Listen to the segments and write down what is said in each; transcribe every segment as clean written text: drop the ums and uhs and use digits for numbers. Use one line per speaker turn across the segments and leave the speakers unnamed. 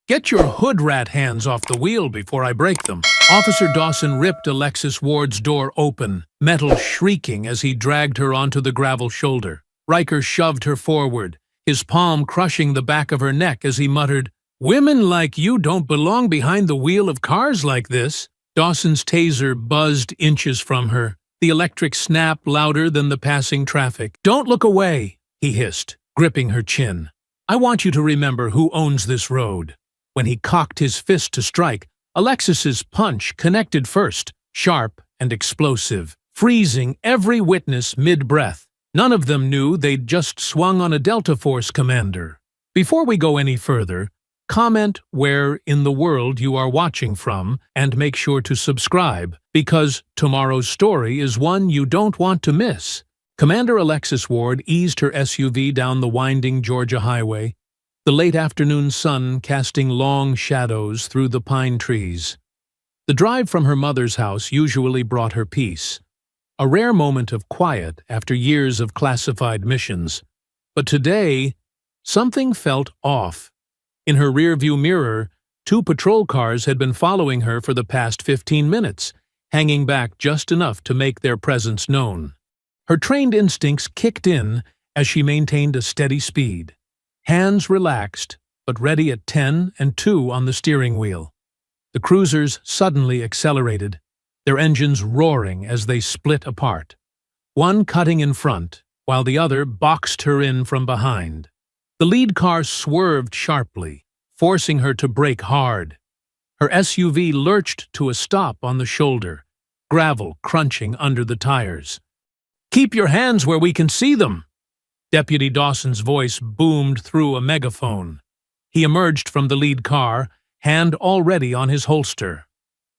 Get your hood rat hands off the wheel before I break them. Officer Dawson ripped Alexis Ward's door open, metal shrieking as he dragged her onto the gravel shoulder. Riker shoved her forward, his palm crushing the back of her neck as he muttered, "Women like you don't belong behind the wheel of cars like this." Dawson's taser buzzed inches from her, the electric snap louder than the passing traffic. "Don't look away," he hissed, gripping her chin. "I want you to remember who owns this road." When he cocked his fist to strike, Alexis's punch connected first, sharp and explosive, freezing every witness mid-breath. None of them knew they'd just swung on a Delta Force commander. Before we go any further, comment where in the world you are watching from and make sure to subscribe, because tomorrow's story is one you don't want to miss. Commander Alexis Ward eased her SUV down the winding Georgia highway, the late afternoon sun casting long shadows through the pine trees. The drive from her mother's house usually brought her peace, a rare moment of quiet after years of classified missions. But today, something felt off. In her rearview mirror, 2 patrol cars had been following her for the past 15 minutes, hanging back just enough to make their presence known. Her trained instincts kicked in as she maintained a steady speed. Hands relaxed, but ready at 10 and 2 on the steering wheel. The cruisers suddenly accelerated, their engines roaring as they split apart, one cutting in front, while the other boxed her in from behind. The lead car swerved sharply, forcing her to brake hard. Her SUV lurched to a stop on the shoulder, gravel crunching under the tires. "Keep your hands where we can see them!" Deputy Dawson's voice boomed through a megaphone. He emerged from the lead car, hand already on his holster.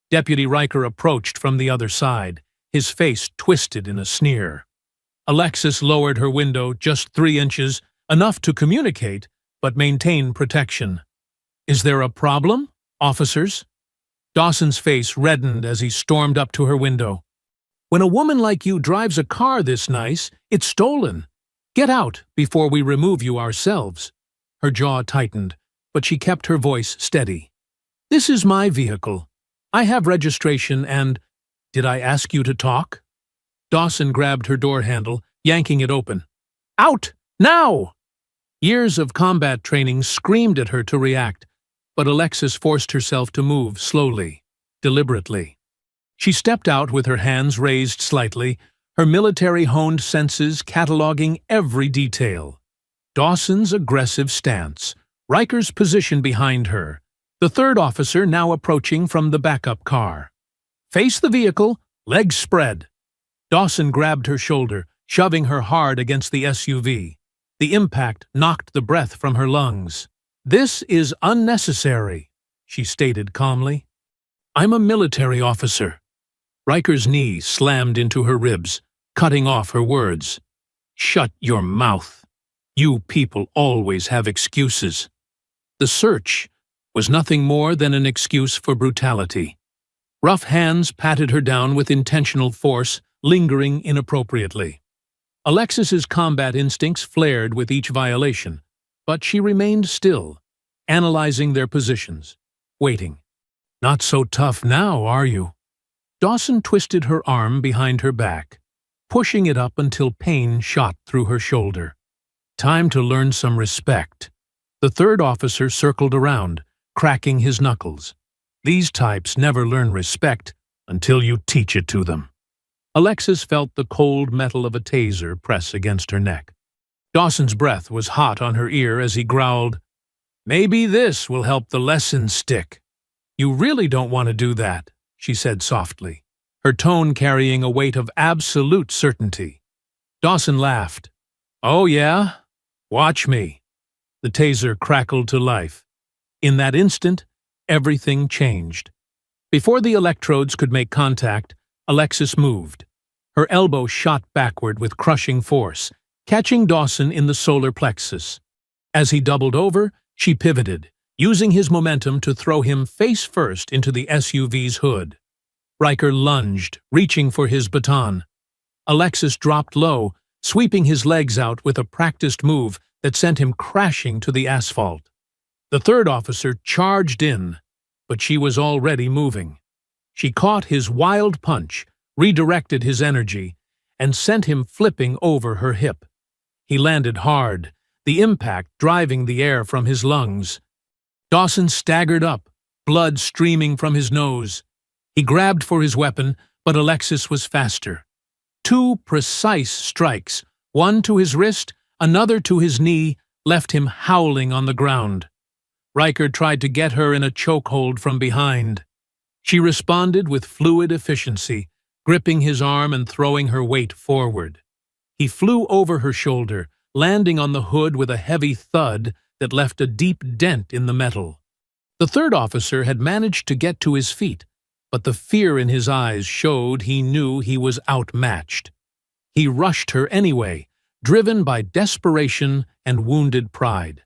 Deputy Riker approached from the other side, his face twisted in a sneer. Alexis lowered her window just 3 inches, enough to communicate, but maintain protection. "Is there a problem, officers?" Dawson's face reddened as he stormed up to her window. "When a woman like you drives a car this nice, it's stolen. Get out before we remove you ourselves." Her jaw tightened, but she kept her voice steady. "This is my vehicle. I have registration and— Did I ask you to talk?" Dawson grabbed her door handle, yanking it open. "Out! Now!" Years of combat training screamed at her to react, but Alexis forced herself to move slowly, deliberately. She stepped out with her hands raised slightly, her military-honed senses cataloging every detail. Dawson's aggressive stance, Riker's position behind her, the 3rd officer now approaching from the backup car. "Face the vehicle, legs spread." Dawson grabbed her shoulder, shoving her hard against the SUV. The impact knocked the breath from her lungs. "This is unnecessary," she stated calmly. "I'm a military officer." Riker's knee slammed into her ribs, cutting off her words. "Shut your mouth. You people always have excuses." The search was nothing more than an excuse for brutality. Rough hands patted her down with intentional force, lingering inappropriately. Alexis's combat instincts flared with each violation, but she remained still, analyzing their positions, waiting. "Not so tough now, are you?" Dawson twisted her arm behind her back, pushing it up until pain shot through her shoulder. "Time to learn some respect." The 3rd officer circled around, cracking his knuckles. "These types never learn respect until you teach it to them." Alexis felt the cold metal of a taser press against her neck. Dawson's breath was hot on her ear as he growled, "Maybe this will help the lesson stick." "You really don't want to do that," she said softly, her tone carrying a weight of absolute certainty. Dawson laughed. "Oh yeah? Watch me." The taser crackled to life. In that instant, everything changed. Before the electrodes could make contact, Alexis moved. Her elbow shot backward with crushing force, catching Dawson in the solar plexus. As he doubled over, she pivoted, using his momentum to throw him face first into the SUV's hood. Riker lunged, reaching for his baton. Alexis dropped low, sweeping his legs out with a practiced move that sent him crashing to the asphalt. The third officer charged in, but she was already moving. She caught his wild punch, redirected his energy, and sent him flipping over her hip. He landed hard, the impact driving the air from his lungs. Dawson staggered up, blood streaming from his nose. He grabbed for his weapon, but Alexis was faster. 2 precise strikes, one to his wrist, another to his knee, left him howling on the ground. Riker tried to get her in a chokehold from behind. She responded with fluid efficiency, gripping his arm and throwing her weight forward. He flew over her shoulder, landing on the hood with a heavy thud that left a deep dent in the metal. The third officer had managed to get to his feet, but the fear in his eyes showed he knew he was outmatched. He rushed her anyway, driven by desperation and wounded pride.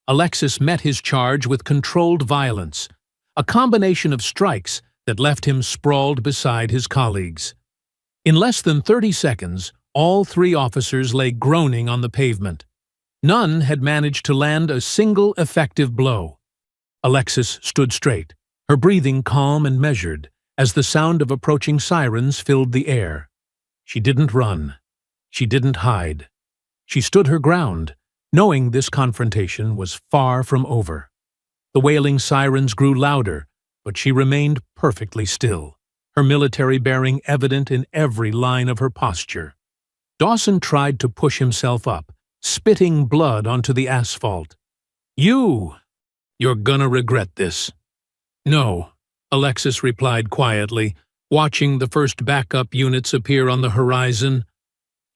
Alexis met his charge with controlled violence, a combination of strikes that left him sprawled beside his colleagues. In less than 30 seconds, all 3 officers lay groaning on the pavement. None had managed to land a single effective blow. Alexis stood straight, her breathing calm and measured, as the sound of approaching sirens filled the air. She didn't run. She didn't hide. She stood her ground, knowing this confrontation was far from over. The wailing sirens grew louder, but she remained perfectly still, her military bearing evident in every line of her posture. Dawson tried to push himself up, spitting blood onto the asphalt. You're gonna regret this." "No," Alexis replied quietly, watching the first backup units appear on the horizon.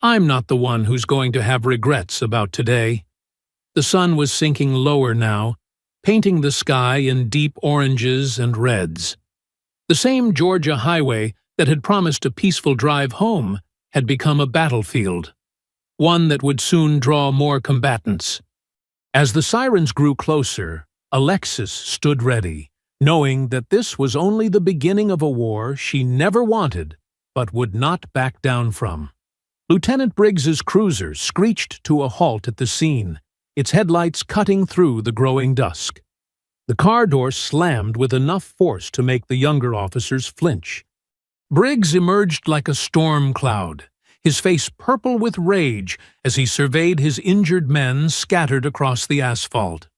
"I'm not the one who's going to have regrets about today." The sun was sinking lower now, painting the sky in deep oranges and reds. The same Georgia highway that had promised a peaceful drive home had become a battlefield, one that would soon draw more combatants. As the sirens grew closer, Alexis stood ready, knowing that this was only the beginning of a war she never wanted but would not back down from. Lieutenant Briggs's cruiser screeched to a halt at the scene, its headlights cutting through the growing dusk. The car door slammed with enough force to make the younger officers flinch. Briggs emerged like a storm cloud, his face purple with rage as he surveyed his injured men scattered across the asphalt.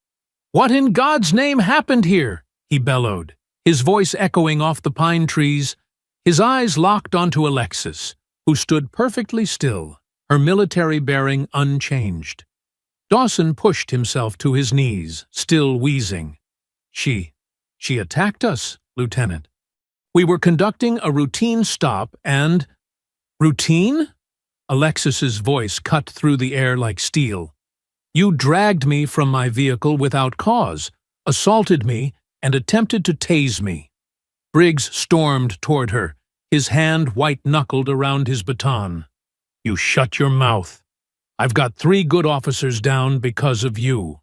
"What in God's name happened here?" he bellowed, his voice echoing off the pine trees. His eyes locked onto Alexis, who stood perfectly still, her military bearing unchanged. Dawson pushed himself to his knees, still wheezing. She attacked us, Lieutenant. We were conducting a routine stop and—" "Routine?" Alexis's voice cut through the air like steel. "You dragged me from my vehicle without cause, assaulted me, and attempted to tase me." Briggs stormed toward her, his hand white-knuckled around his baton. "You shut your mouth. I've got 3 good officers down because of you."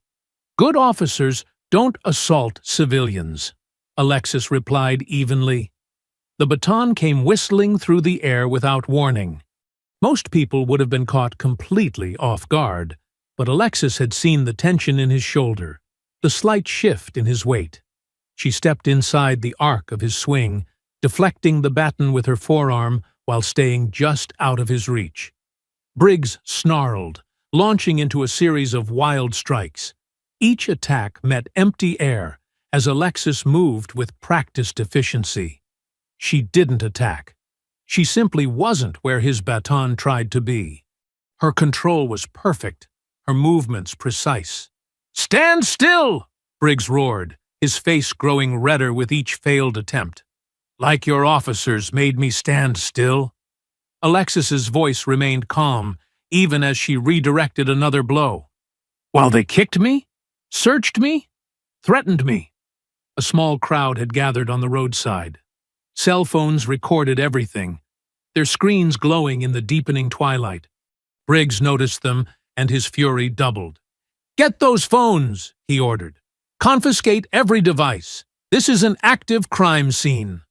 "Good officers don't assault civilians," Alexis replied evenly. The baton came whistling through the air without warning. Most people would have been caught completely off guard, but Alexis had seen the tension in his shoulder, the slight shift in his weight. She stepped inside the arc of his swing, deflecting the baton with her forearm while staying just out of his reach. Briggs snarled, launching into a series of wild strikes. Each attack met empty air as Alexis moved with practiced efficiency. She didn't attack. She simply wasn't where his baton tried to be. Her control was perfect, her movements precise. "Stand still!" Briggs roared, his face growing redder with each failed attempt. "Like your officers made me stand still." Alexis's voice remained calm, even as she redirected another blow. "While they kicked me? Searched me? Threatened me?" A small crowd had gathered on the roadside. Cell phones recorded everything, their screens glowing in the deepening twilight. Briggs noticed them, and his fury doubled. "Get those phones," he ordered. "Confiscate every device. This is an active crime scene."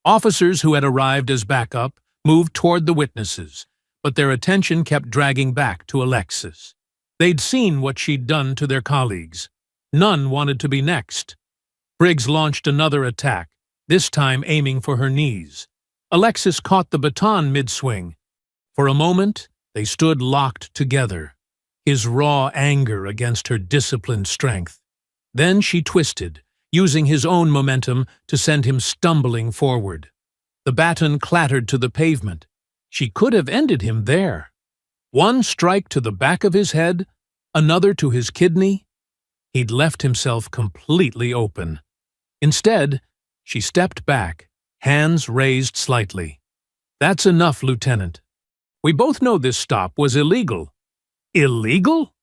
Officers who had arrived as backup moved toward the witnesses, but their attention kept dragging back to Alexis. They'd seen what she'd done to their colleagues. None wanted to be next. Briggs launched another attack, this time aiming for her knees. Alexis caught the baton mid-swing. For a moment, they stood locked together, his raw anger against her disciplined strength. Then she twisted, using his own momentum to send him stumbling forward. The baton clattered to the pavement. She could have ended him there. One strike to the back of his head, another to his kidney. He'd left himself completely open. Instead, she stepped back, hands raised slightly. "That's enough, Lieutenant. We both know this stop was illegal." "Illegal?"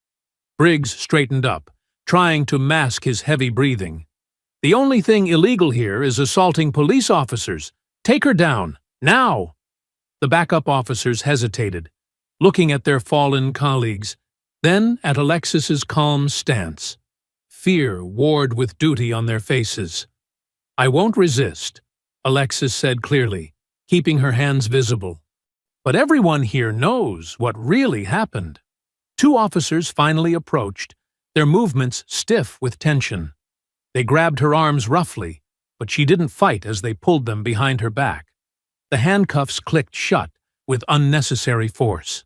Briggs straightened up, trying to mask his heavy breathing. "The only thing illegal here is assaulting police officers. Take her down, now!" The backup officers hesitated, looking at their fallen colleagues, then at Alexis's calm stance. Fear warred with duty on their faces. "I won't resist," Alexis said clearly, keeping her hands visible. "But everyone here knows what really happened." Two officers finally approached, their movements stiff with tension. They grabbed her arms roughly, but she didn't fight as they pulled them behind her back. The handcuffs clicked shut with unnecessary force.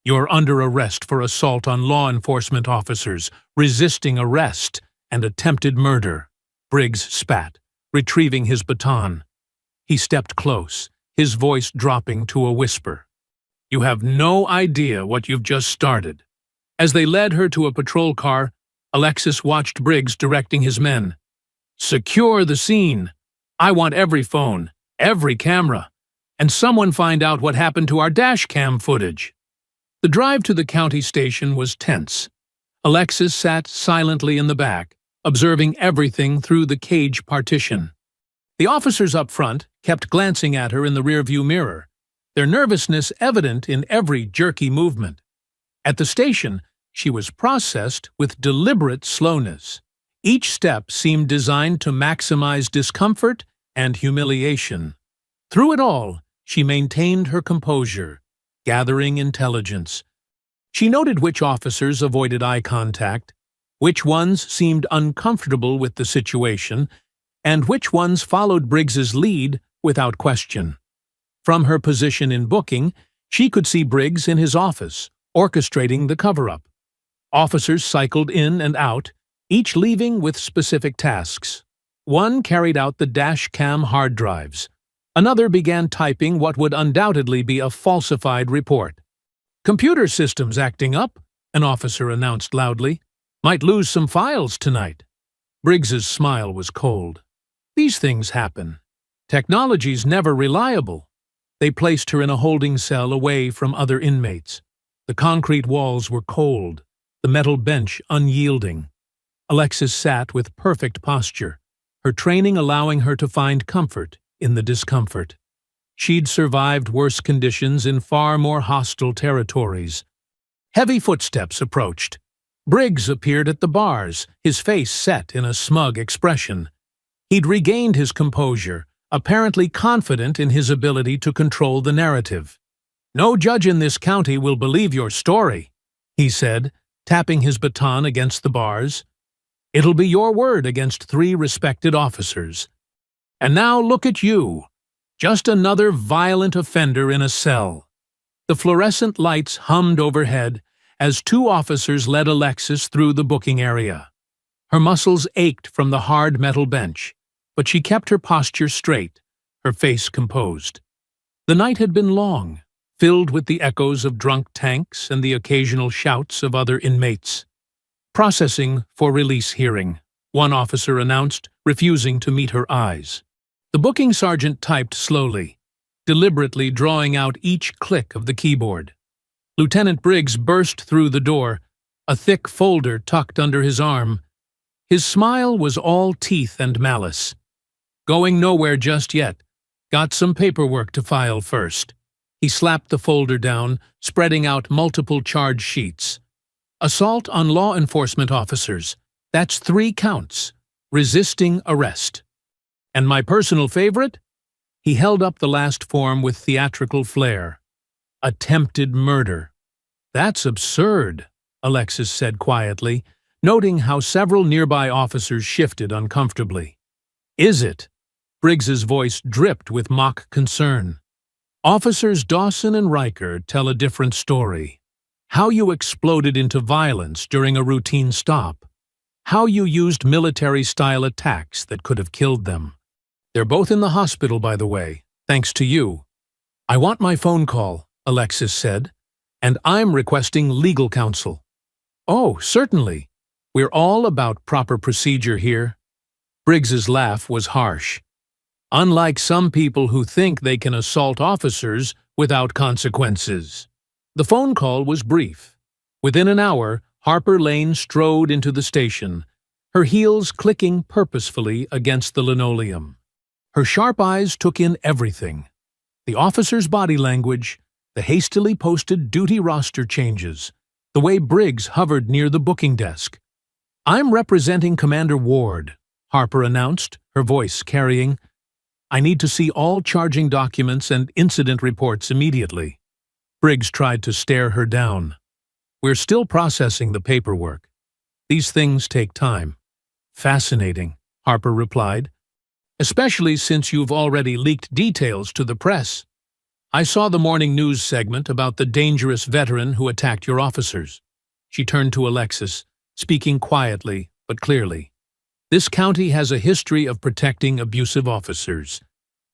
"You're under arrest for assault on law enforcement officers, resisting arrest, and attempted murder," Briggs spat, retrieving his baton. He stepped close, his voice dropping to a whisper. "You have no idea what you've just started." As they led her to a patrol car, Alexis watched Briggs directing his men. "Secure the scene. I want every phone, every camera, and someone find out what happened to our dash cam footage." The drive to the county station was tense. Alexis sat silently in the back, observing everything through the cage partition. The officers up front kept glancing at her in the rearview mirror, their nervousness evident in every jerky movement. At the station, she was processed with deliberate slowness. Each step seemed designed to maximize discomfort and humiliation. Through it all, she maintained her composure, gathering intelligence. She noted which officers avoided eye contact, which ones seemed uncomfortable with the situation, and which ones followed Briggs's lead without question. From her position in booking, she could see Briggs in his office, orchestrating the cover-up. Officers cycled in and out, each leaving with specific tasks. One carried out the dash cam hard drives. Another began typing what would undoubtedly be a falsified report. "Computer systems acting up," an officer announced loudly. "Might lose some files tonight." Briggs's smile was cold. These things happen. Technology's never reliable. They placed her in a holding cell away from other inmates. The concrete walls were cold, the metal bench unyielding. Alexis sat with perfect posture, her training allowing her to find comfort in the discomfort. She'd survived worse conditions in far more hostile territories. Heavy footsteps approached. Briggs appeared at the bars, his face set in a smug expression. He'd regained his composure, apparently confident in his ability to control the narrative. "No judge in this county will believe your story," he said, tapping his baton against the bars. "It'll be your word against 3 respected officers. And now look at you, just another violent offender in a cell." The fluorescent lights hummed overhead as 2 officers led Alexis through the booking area. Her muscles ached from the hard metal bench, but she kept her posture straight, her face composed. The night had been long, filled with the echoes of drunk tanks and the occasional shouts of other inmates. "Processing for release hearing," one officer announced, refusing to meet her eyes. The booking sergeant typed slowly, deliberately drawing out each click of the keyboard. Lieutenant Briggs burst through the door, a thick folder tucked under his arm. His smile was all teeth and malice. "Going nowhere just yet. Got some paperwork to file first." He slapped the folder down, spreading out multiple charge sheets. "Assault on law enforcement officers. That's 3 counts. Resisting arrest. And my personal favorite?" He held up the last form with theatrical flair. "Attempted murder." "That's absurd," Alexis said quietly, noting how several nearby officers shifted uncomfortably. "Is it?" Briggs's voice dripped with mock concern. "Officers Dawson and Riker tell a different story. How you exploded into violence during a routine stop. How you used military-style attacks that could have killed them. They're both in the hospital, by the way, thanks to you." "I want my phone call," Alexis said, "and I'm requesting legal counsel." "Oh, certainly. We're all about proper procedure here." Briggs's laugh was harsh. "Unlike some people who think they can assault officers without consequences." The phone call was brief. Within an hour, Harper Lane strode into the station, her heels clicking purposefully against the linoleum. Her sharp eyes took in everything: the officer's body language, the hastily posted duty roster changes, the way Briggs hovered near the booking desk. "I'm representing Commander Ward," Harper announced, her voice carrying. "I need to see all charging documents and incident reports immediately." Briggs tried to stare her down. "We're still processing the paperwork. These things take time." "Fascinating," Harper replied, "especially since you've already leaked details to the press. I saw the morning news segment about the dangerous veteran who attacked your officers." She turned to Alexis, speaking quietly but clearly. "This county has a history of protecting abusive officers.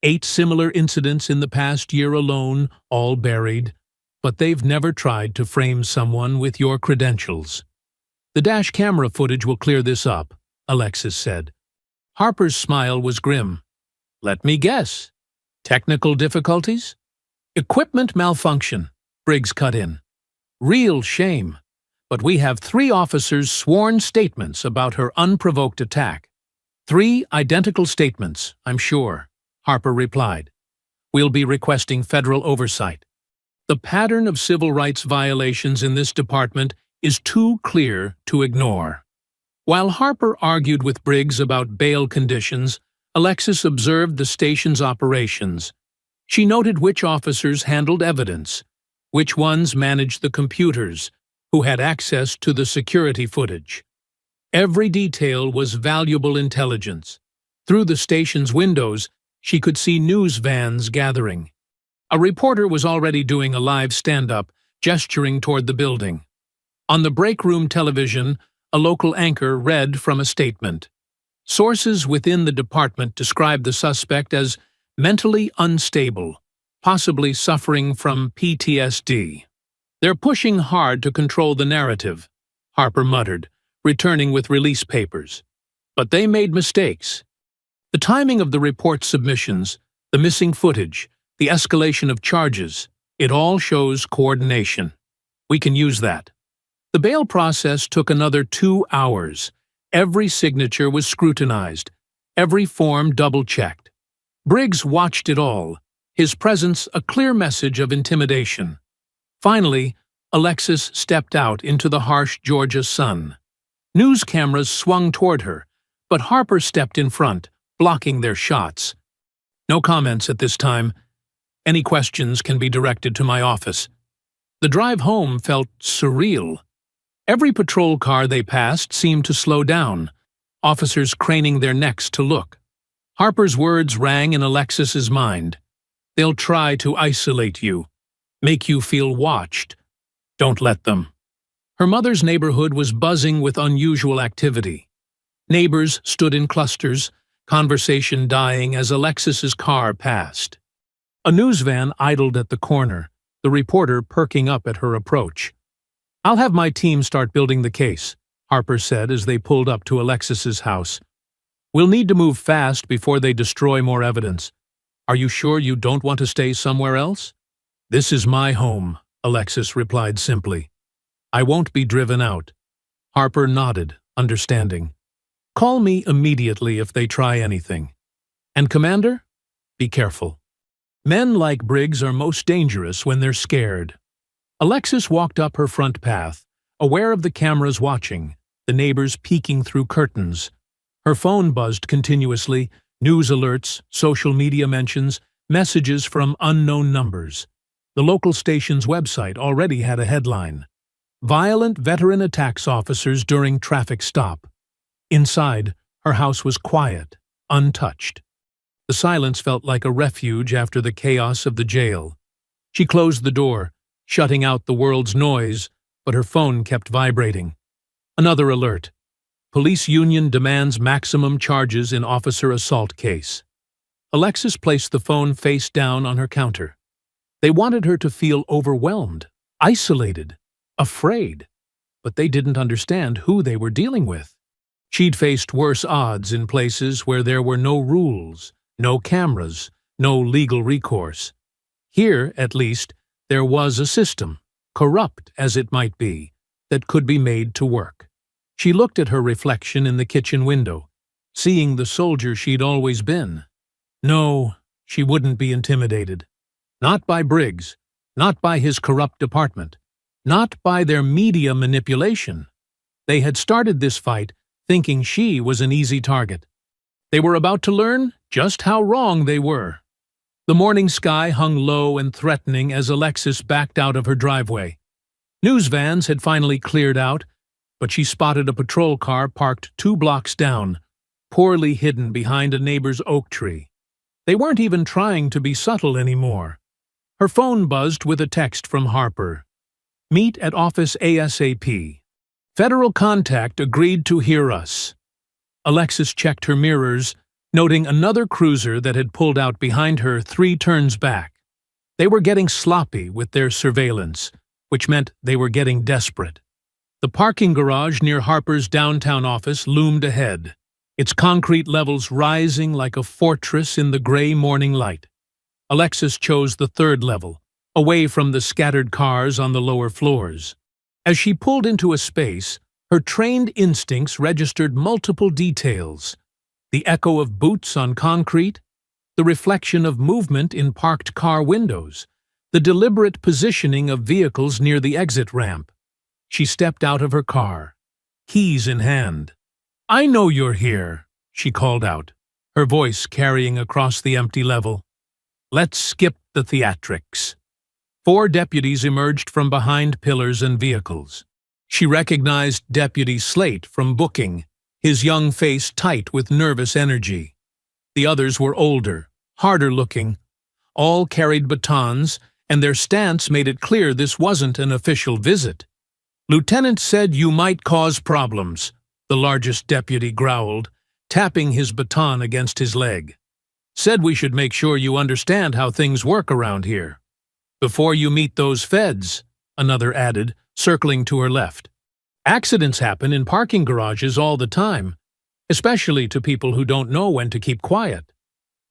8 similar incidents in the past year alone, all buried, but they've never tried to frame someone with your credentials." "The dash camera footage will clear this up," Alexis said. Harper's smile was grim. "Let me guess. Technical difficulties?" "Equipment malfunction," Briggs cut in. "Real shame. But we have 3 officers' sworn statements about her unprovoked attack." "3 identical statements, I'm sure," Harper replied. "We'll be requesting federal oversight. The pattern of civil rights violations in this department is too clear to ignore." While Harper argued with Briggs about bail conditions, Alexis observed the station's operations. She noted which officers handled evidence, which ones managed the computers, who had access to the security footage. Every detail was valuable intelligence. Through the station's windows, she could see news vans gathering. A reporter was already doing a live stand-up, gesturing toward the building. On the break room television, a local anchor read from a statement. Sources within the department described the suspect as mentally unstable, possibly suffering from PTSD. "They're pushing hard to control the narrative," Harper muttered, returning with release papers. "But they made mistakes. The timing of the report submissions, the missing footage, the escalation of charges, it all shows coordination. We can use that." The bail process took another 2 hours. Every signature was scrutinized, every form double-checked. Briggs watched it all, his presence a clear message of intimidation. Finally, Alexis stepped out into the harsh Georgia sun. News cameras swung toward her, but Harper stepped in front, blocking their shots. "No comments at this time. Any questions can be directed to my office." The drive home felt surreal. Every patrol car they passed seemed to slow down, officers craning their necks to look. Harper's words rang in Alexis's mind. "They'll try to isolate you, make you feel watched. Don't let them." Her mother's neighborhood was buzzing with unusual activity. Neighbors stood in clusters, conversation dying as Alexis's car passed. A news van idled at the corner, the reporter perking up at her approach. "I'll have my team start building the case," Harper said as they pulled up to Alexis's house. "We'll need to move fast before they destroy more evidence. Are you sure you don't want to stay somewhere else?" "This is my home," Alexis replied simply. "I won't be driven out." Harper nodded, understanding. "Call me immediately if they try anything. And Commander, be careful. Men like Briggs are most dangerous when they're scared." Alexis walked up her front path, aware of the cameras watching, the neighbors peeking through curtains. Her phone buzzed continuously, news alerts, social media mentions, messages from unknown numbers. The local station's website already had a headline. Violent veteran attacks officers during traffic stop. Inside, her house was quiet, untouched. The silence felt like a refuge after the chaos of the jail. She closed the door, shutting out the world's noise, but her phone kept vibrating. Another alert. Police union demands maximum charges in officer assault case. Alexis placed the phone face down on her counter. They wanted her to feel overwhelmed, isolated, afraid, but they didn't understand who they were dealing with. She'd faced worse odds in places where there were no rules, no cameras, no legal recourse. Here, at least, there was a system, corrupt as it might be, that could be made to work. She looked at her reflection in the kitchen window, seeing the soldier she'd always been. No, she wouldn't be intimidated. Not by Briggs, not by his corrupt department, not by their media manipulation. They had started this fight thinking she was an easy target. They were about to learn just how wrong they were. The morning sky hung low and threatening as Alexis backed out of her driveway. News vans had finally cleared out, but she spotted a patrol car parked 2 blocks down, poorly hidden behind a neighbor's oak tree. They weren't even trying to be subtle anymore. Her phone buzzed with a text from Harper. "Meet at office ASAP. Federal contact agreed to hear us." Alexis checked her mirrors, noting another cruiser that had pulled out behind her 3 turns back. They were getting sloppy with their surveillance, which meant they were getting desperate. The parking garage near Harper's downtown office loomed ahead, its concrete levels rising like a fortress in the gray morning light. Alexis chose the 3rd level, away from the scattered cars on the lower floors. As she pulled into a space, her trained instincts registered multiple details: the echo of boots on concrete, the reflection of movement in parked car windows, the deliberate positioning of vehicles near the exit ramp. She stepped out of her car, keys in hand. "I know you're here," she called out, her voice carrying across the empty level. "Let's skip the theatrics." 4 deputies emerged from behind pillars and vehicles. She recognized Deputy Slate from booking, his young face tight with nervous energy. The others were older, harder-looking. All carried batons, and their stance made it clear this wasn't an official visit. "Lieutenant said you might cause problems," the largest deputy growled, tapping his baton against his leg. "Said we should make sure you understand how things work around here. Before you meet those feds," another added, circling to her left. "Accidents happen in parking garages all the time, especially to people who don't know when to keep quiet."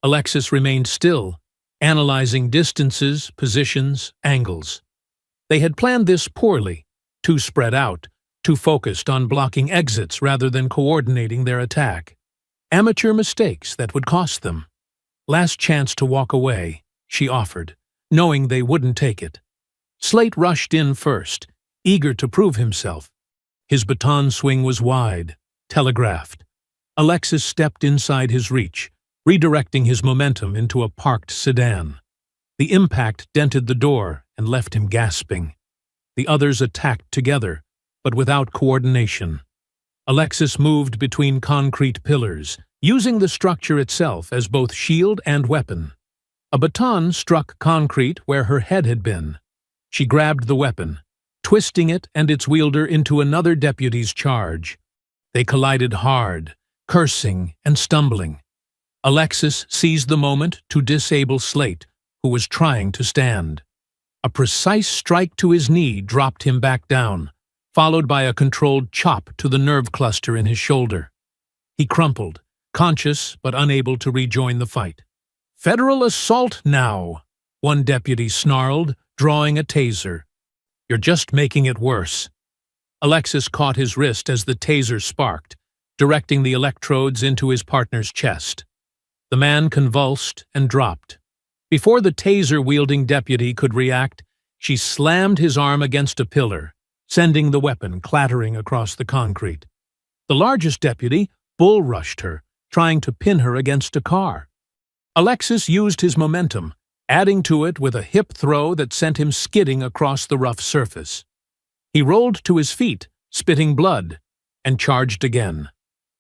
Alexis remained still, analyzing distances, positions, angles. They had planned this poorly, too spread out, too focused on blocking exits rather than coordinating their attack. Amateur mistakes that would cost them. "Last chance to walk away," she offered, knowing they wouldn't take it. Slate rushed in first, eager to prove himself. His baton swing was wide, telegraphed. Alexis stepped inside his reach, redirecting his momentum into a parked sedan. The impact dented the door and left him gasping. The others attacked together, but without coordination. Alexis moved between concrete pillars, using the structure itself as both shield and weapon. A baton struck concrete where her head had been. She grabbed the weapon, twisting it and its wielder into another deputy's charge. They collided hard, cursing and stumbling. Alexis seized the moment to disable Slate, who was trying to stand. A precise strike to his knee dropped him back down, followed by a controlled chop to the nerve cluster in his shoulder. He crumpled, conscious but unable to rejoin the fight. "Federal assault now," one deputy snarled, drawing a taser. "You're just making it worse." Alexis caught his wrist as the taser sparked, directing the electrodes into his partner's chest. The man convulsed and dropped. Before the taser-wielding deputy could react, she slammed his arm against a pillar, sending the weapon clattering across the concrete. The largest deputy bull-rushed her, trying to pin her against a car. Alexis used his momentum, adding to it with a hip throw that sent him skidding across the rough surface. He rolled to his feet, spitting blood, and charged again.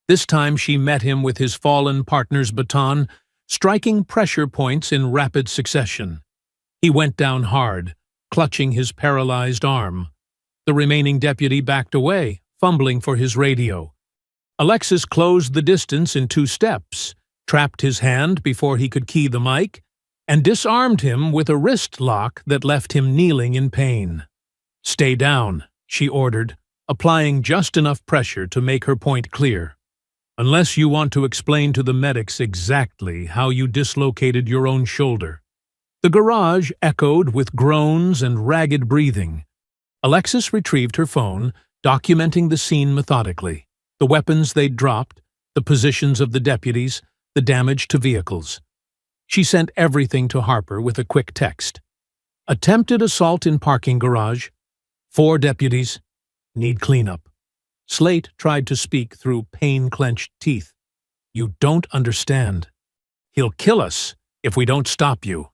This time she met him with his fallen partner's baton, striking pressure points in rapid succession. He went down hard, clutching his paralyzed arm. The remaining deputy backed away, fumbling for his radio. Alexis closed the distance in 2 steps, trapped his hand before he could key the mic, and disarmed him with a wrist lock that left him kneeling in pain. "Stay down," she ordered, applying just enough pressure to make her point clear. "Unless you want to explain to the medics exactly how you dislocated your own shoulder." The garage echoed with groans and ragged breathing. Alexis retrieved her phone, documenting the scene methodically. The weapons they'd dropped, the positions of the deputies, the damage to vehicles. She sent everything to Harper with a quick text. Attempted assault in parking garage. 4 deputies. Need cleanup. Slate tried to speak through pain-clenched teeth. "You don't understand. He'll kill us if we don't stop you."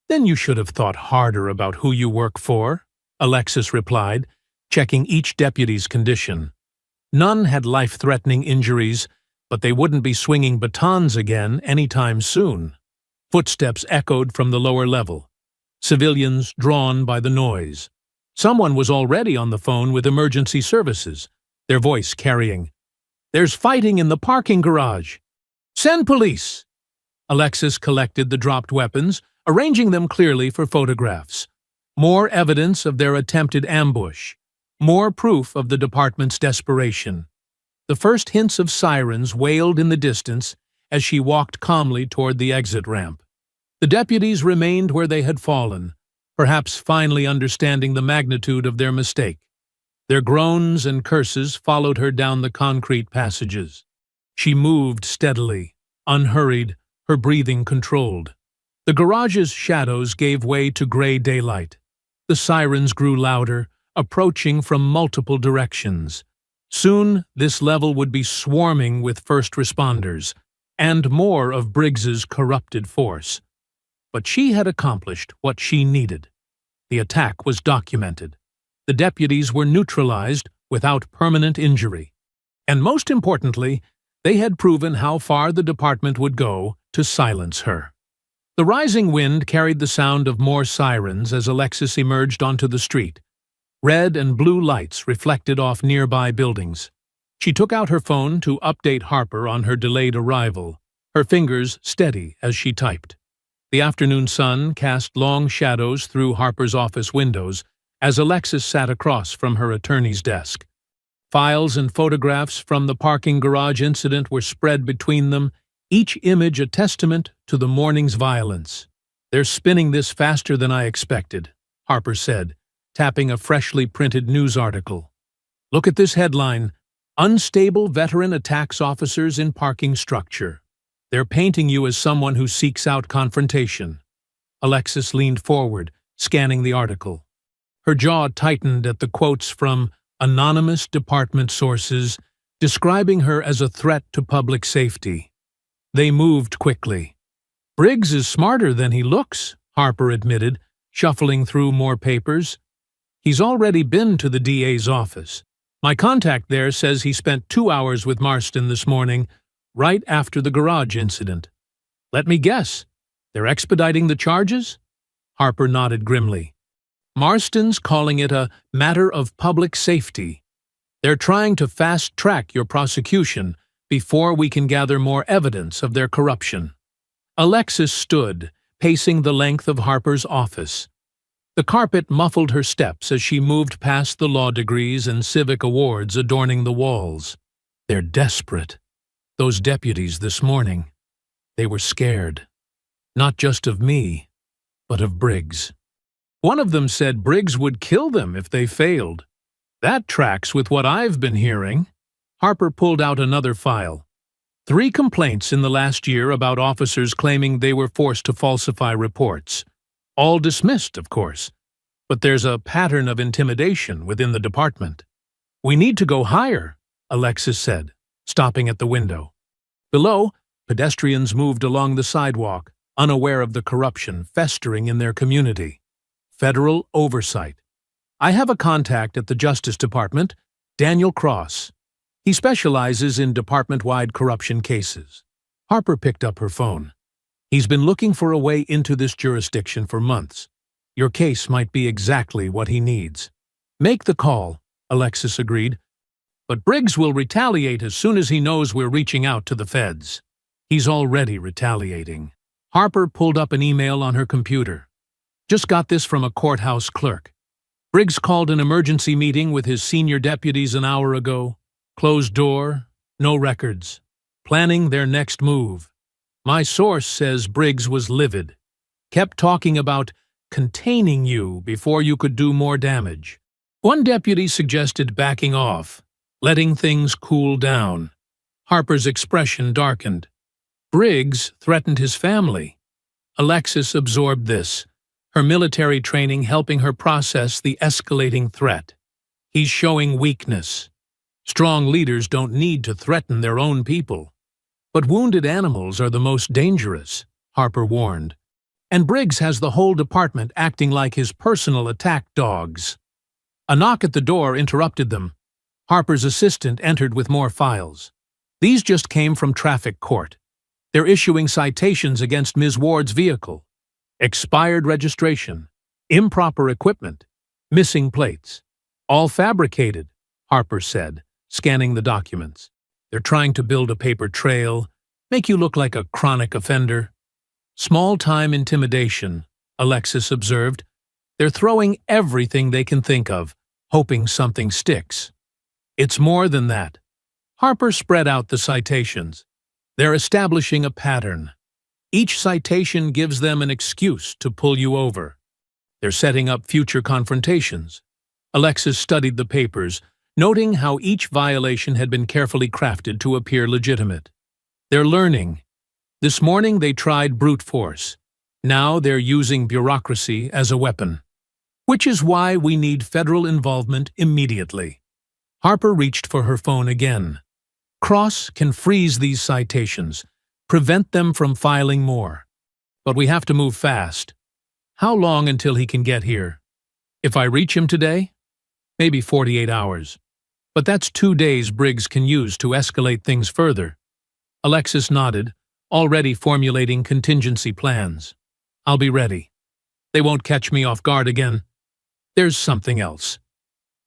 "Then you should have thought harder about who you work for," Alexis replied, checking each deputy's condition. None had life-threatening injuries, but they wouldn't be swinging batons again anytime soon. Footsteps echoed from the lower level. Civilians drawn by the noise. Someone was already on the phone with emergency services, their voice carrying, "There's fighting in the parking garage. Send police!" Alexis collected the dropped weapons, arranging them clearly for photographs. More evidence of their attempted ambush. More proof of the department's desperation. The first hints of sirens wailed in the distance as she walked calmly toward the exit ramp. The deputies remained where they had fallen, perhaps finally understanding the magnitude of their mistake. Their groans and curses followed her down the concrete passages. She moved steadily, unhurried, her breathing controlled. The garage's shadows gave way to gray daylight. The sirens grew louder, approaching from multiple directions. Soon, this level would be swarming with first responders, and more of Briggs's corrupted force. But she had accomplished what she needed. The attack was documented. The deputies were neutralized without permanent injury. And most importantly, they had proven how far the department would go to silence her. The rising wind carried the sound of more sirens as Alexis emerged onto the street. Red and blue lights reflected off nearby buildings. She took out her phone to update Harper on her delayed arrival, her fingers steady as she typed. The afternoon sun cast long shadows through Harper's office windows as Alexis sat across from her attorney's desk. Files and photographs from the parking garage incident were spread between them, each image a testament to the morning's violence. "They're spinning this faster than I expected," Harper said, tapping a freshly printed news article. "Look at this headline, 'Unstable Veteran Attacks Officers in Parking Structure.' They're painting you as someone who seeks out confrontation." Alexis leaned forward, scanning the article. Her jaw tightened at the quotes from anonymous department sources describing her as a threat to public safety. They moved quickly. "Briggs is smarter than he looks," Harper admitted, shuffling through more papers. "He's already been to the DA's office. My contact there says he spent 2 hours with Marston this morning, right after the garage incident. Let me guess, they're expediting the charges?" Harper nodded grimly. "Marston's calling it a matter of public safety. They're trying to fast-track your prosecution before we can gather more evidence of their corruption." Alexis stood, pacing the length of Harper's office. The carpet muffled her steps as she moved past the law degrees and civic awards adorning the walls. "They're desperate. Those deputies this morning. They were scared. Not just of me, but of Briggs. One of them said Briggs would kill them if they failed. That tracks with what I've been hearing." Harper pulled out another file. 3 complaints in the last year about officers claiming they were forced to falsify reports. All dismissed, of course. But there's a pattern of intimidation within the department. "We need to go higher," Alexis said, stopping at the window. Below, pedestrians moved along the sidewalk, unaware of the corruption festering in their community. Federal oversight. I have a contact at the Justice Department, Daniel Cross. He specializes in department-wide corruption cases. Harper picked up her phone. He's been looking for a way into this jurisdiction for months. Your case might be exactly what he needs. Make the call, Alexis agreed. But Briggs will retaliate as soon as he knows we're reaching out to the feds. He's already retaliating. Harper pulled up an email on her computer. Just got this from a courthouse clerk. Briggs called an emergency meeting with his senior deputies an hour ago. Closed door, no records. Planning their next move. My source says Briggs was livid. Kept talking about containing you before you could do more damage. One deputy suggested backing off, letting things cool down. Harper's expression darkened. Briggs threatened his family. Alexis absorbed this, her military training helping her process the escalating threat. He's showing weakness. Strong leaders don't need to threaten their own people. But wounded animals are the most dangerous, Harper warned. And Briggs has the whole department acting like his personal attack dogs. A knock at the door interrupted them. Harper's assistant entered with more files. These just came from traffic court. They're issuing citations against Ms. Ward's vehicle. Expired registration, improper equipment, missing plates. All fabricated, Harper said, scanning the documents. They're trying to build a paper trail, make you look like a chronic offender. Small-time intimidation, Alexis observed. They're throwing everything they can think of, hoping something sticks. It's more than that. Harper spread out the citations. They're establishing a pattern. Each citation gives them an excuse to pull you over. They're setting up future confrontations. Alexis studied the papers, noting how each violation had been carefully crafted to appear legitimate. They're learning. This morning they tried brute force. Now they're using bureaucracy as a weapon. Which is why we need federal involvement immediately. Harper reached for her phone again. Cross can freeze these citations, prevent them from filing more. But we have to move fast. How long until he can get here? If I reach him today? Maybe 48 hours. But that's 2 days Briggs can use to escalate things further. Alexis nodded, already formulating contingency plans. I'll be ready. They won't catch me off guard again. There's something else.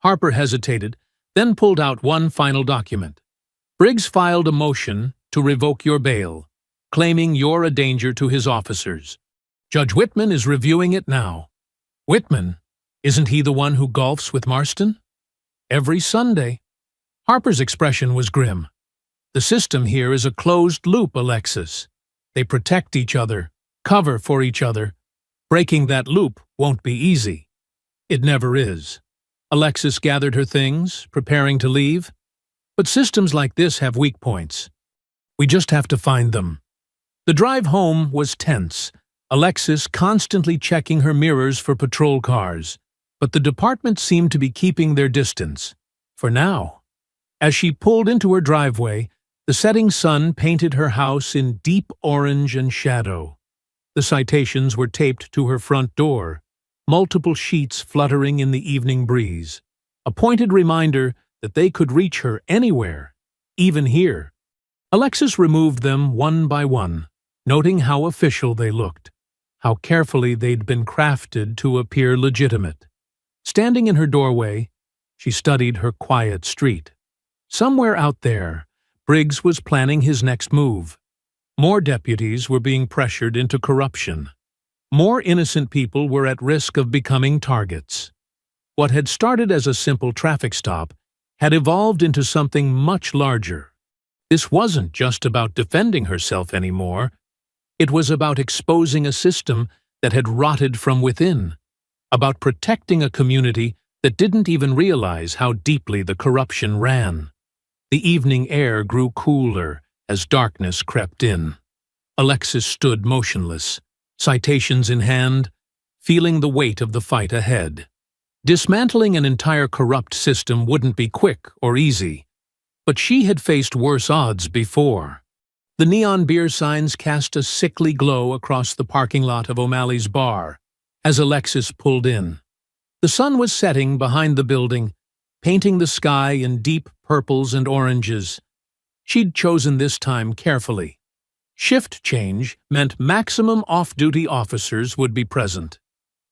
Harper hesitated, then pulled out one final document. Briggs filed a motion to revoke your bail, claiming you're a danger to his officers. Judge Whitman is reviewing it now. Whitman? Isn't he the one who golfs with Marston? Every Sunday. Harper's expression was grim. The system here is a closed loop, Alexis. They protect each other, cover for each other. Breaking that loop won't be easy. It never is. Alexis gathered her things, preparing to leave. But systems like this have weak points. We just have to find them. The drive home was tense, Alexis constantly checking her mirrors for patrol cars. But the department seemed to be keeping their distance. For now. As she pulled into her driveway, the setting sun painted her house in deep orange and shadow. The citations were taped to her front door, multiple sheets fluttering in the evening breeze. A pointed reminder that they could reach her anywhere, even here. Alexis removed them one by one, noting how official they looked, how carefully they'd been crafted to appear legitimate. Standing in her doorway, she studied her quiet street. Somewhere out there, Briggs was planning his next move. More deputies were being pressured into corruption. More innocent people were at risk of becoming targets. What had started as a simple traffic stop had evolved into something much larger. This wasn't just about defending herself anymore. It was about exposing a system that had rotted from within, about protecting a community that didn't even realize how deeply the corruption ran. The evening air grew cooler as darkness crept in. Alexis stood motionless, citations in hand, feeling the weight of the fight ahead. Dismantling an entire corrupt system wouldn't be quick or easy, but she had faced worse odds before. The neon beer signs cast a sickly glow across the parking lot of O'Malley's bar as Alexis pulled in. The sun was setting behind the building, painting the sky in deep purples and oranges. She'd chosen this time carefully. Shift change meant maximum off-duty officers would be present.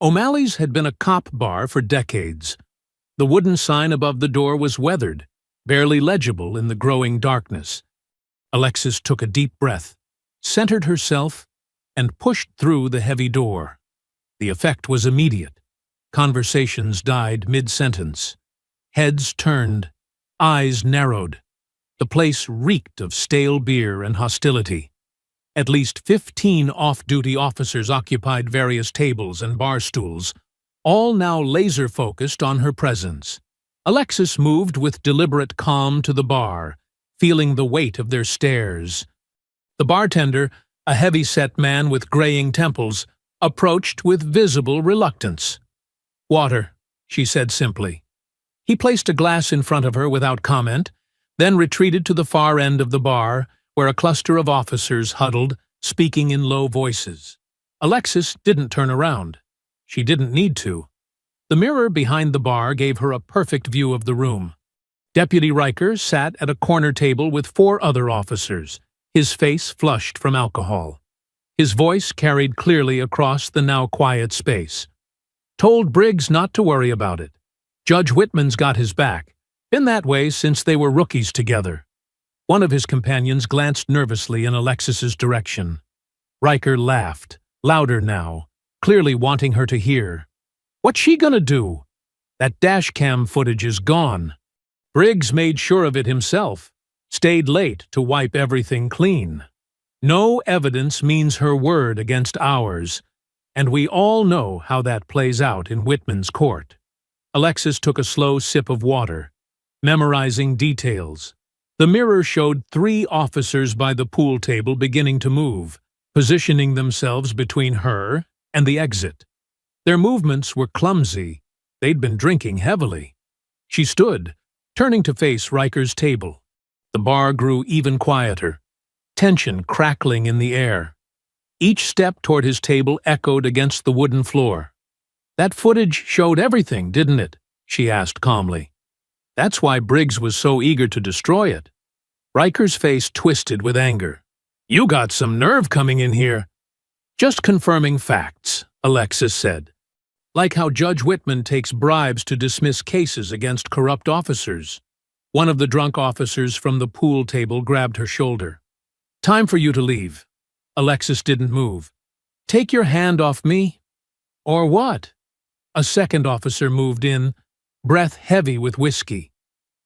O'Malley's had been a cop bar for decades. The wooden sign above the door was weathered, barely legible in the growing darkness. Alexis took a deep breath, centered herself, and pushed through the heavy door. The effect was immediate. Conversations died mid-sentence. Heads turned, eyes narrowed. The place reeked of stale beer and hostility. At least 15 off-duty officers occupied various tables and bar stools, all now laser-focused on her presence. Alexis moved with deliberate calm to the bar, feeling the weight of their stares. The bartender, a heavy-set man with graying temples, approached with visible reluctance. "Water," she said simply. He placed a glass in front of her without comment, then retreated to the far end of the bar, where a cluster of officers huddled, speaking in low voices. Alexis didn't turn around. She didn't need to. The mirror behind the bar gave her a perfect view of the room. Deputy Riker sat at a corner table with 4 other officers, his face flushed from alcohol. His voice carried clearly across the now quiet space. "Told Briggs not to worry about it. Judge Whitman's got his back. Been that way since they were rookies together." One of his companions glanced nervously in Alexis's direction. Riker laughed, louder now, clearly wanting her to hear. "What's she gonna do? That dashcam footage is gone. Briggs made sure of it himself, stayed late to wipe everything clean. No evidence means her word against ours, and we all know how that plays out in Whitman's court." Alexis took a slow sip of water, memorizing details. The mirror showed 3 officers by the pool table beginning to move, positioning themselves between her and the exit. Their movements were clumsy. They'd been drinking heavily. She stood, turning to face Riker's table. The bar grew even quieter, tension crackling in the air. Each step toward his table echoed against the wooden floor. "That footage showed everything, didn't it?" she asked calmly. "That's why Briggs was so eager to destroy it." Riker's face twisted with anger. "You got some nerve coming in here." "Just confirming facts," Alexis said. "Like how Judge Whitman takes bribes to dismiss cases against corrupt officers." One of the drunk officers from the pool table grabbed her shoulder. "Time for you to leave." Alexis didn't move. "Take your hand off me." "Or what?" A second officer moved in, breath heavy with whiskey.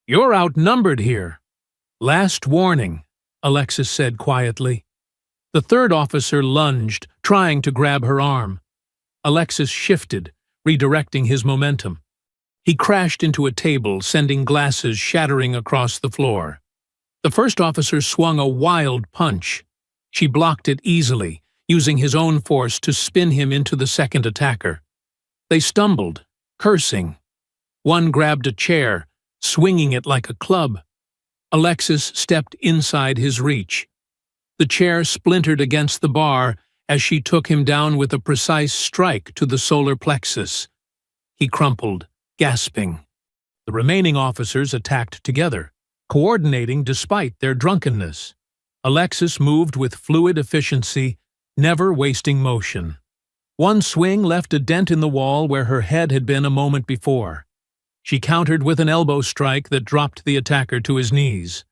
"You're outnumbered here." "Last warning," Alexis said quietly. The third officer lunged, trying to grab her arm. Alexis shifted, redirecting his momentum. He crashed into a table, sending glasses shattering across the floor. The first officer swung a wild punch. She blocked it easily, using his own force to spin him into the second attacker. They stumbled, cursing. One grabbed a chair, swinging it like a club. Alexis stepped inside his reach. The chair splintered against the bar as she took him down with a precise strike to the solar plexus. He crumpled, gasping. The remaining officers attacked together, coordinating despite their drunkenness. Alexis moved with fluid efficiency, never wasting motion. One swing left a dent in the wall where her head had been a moment before. She countered with an elbow strike that dropped the attacker to his knees.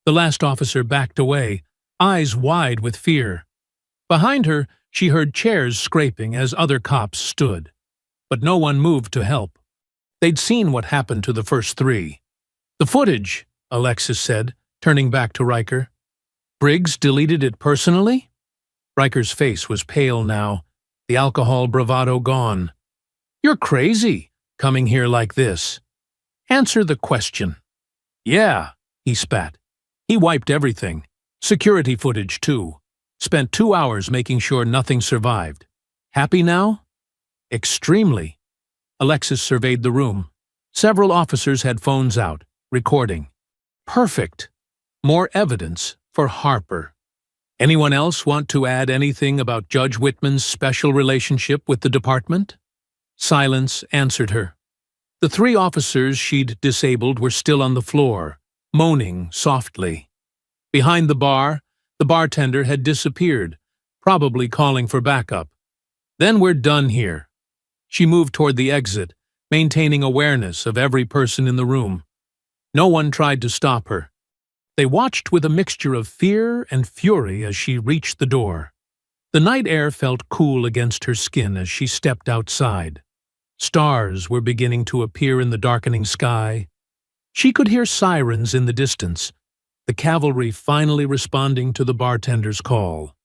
The last officer backed away, eyes wide with fear. Behind her, she heard chairs scraping as other cops stood. But no one moved to help. They'd seen what happened to the first 3. "The footage," Alexis said, turning back to Riker. "Briggs deleted it personally?" Riker's face was pale now, the alcohol bravado gone. "You're crazy, coming here like this. Answer the question." "Yeah," he spat. He wiped everything. Security footage, too. Spent 2 hours making sure nothing survived. Happy now? Extremely. Alexis surveyed the room. Several officers had phones out, recording. Perfect. More evidence for Harper. Anyone else want to add anything about Judge Whitman's special relationship with the department? Silence answered her. The 3 officers she'd disabled were still on the floor, moaning softly. Behind the bartender had disappeared, probably calling for backup. "Then we're done here." She moved toward the exit, maintaining awareness of every person in the room. No one tried to stop her. They watched with a mixture of fear and fury as she reached the door. The night air felt cool against her skin as she stepped outside. Stars were beginning to appear in the darkening sky. She could hear sirens in the distance, the cavalry finally responding to the bartender's call.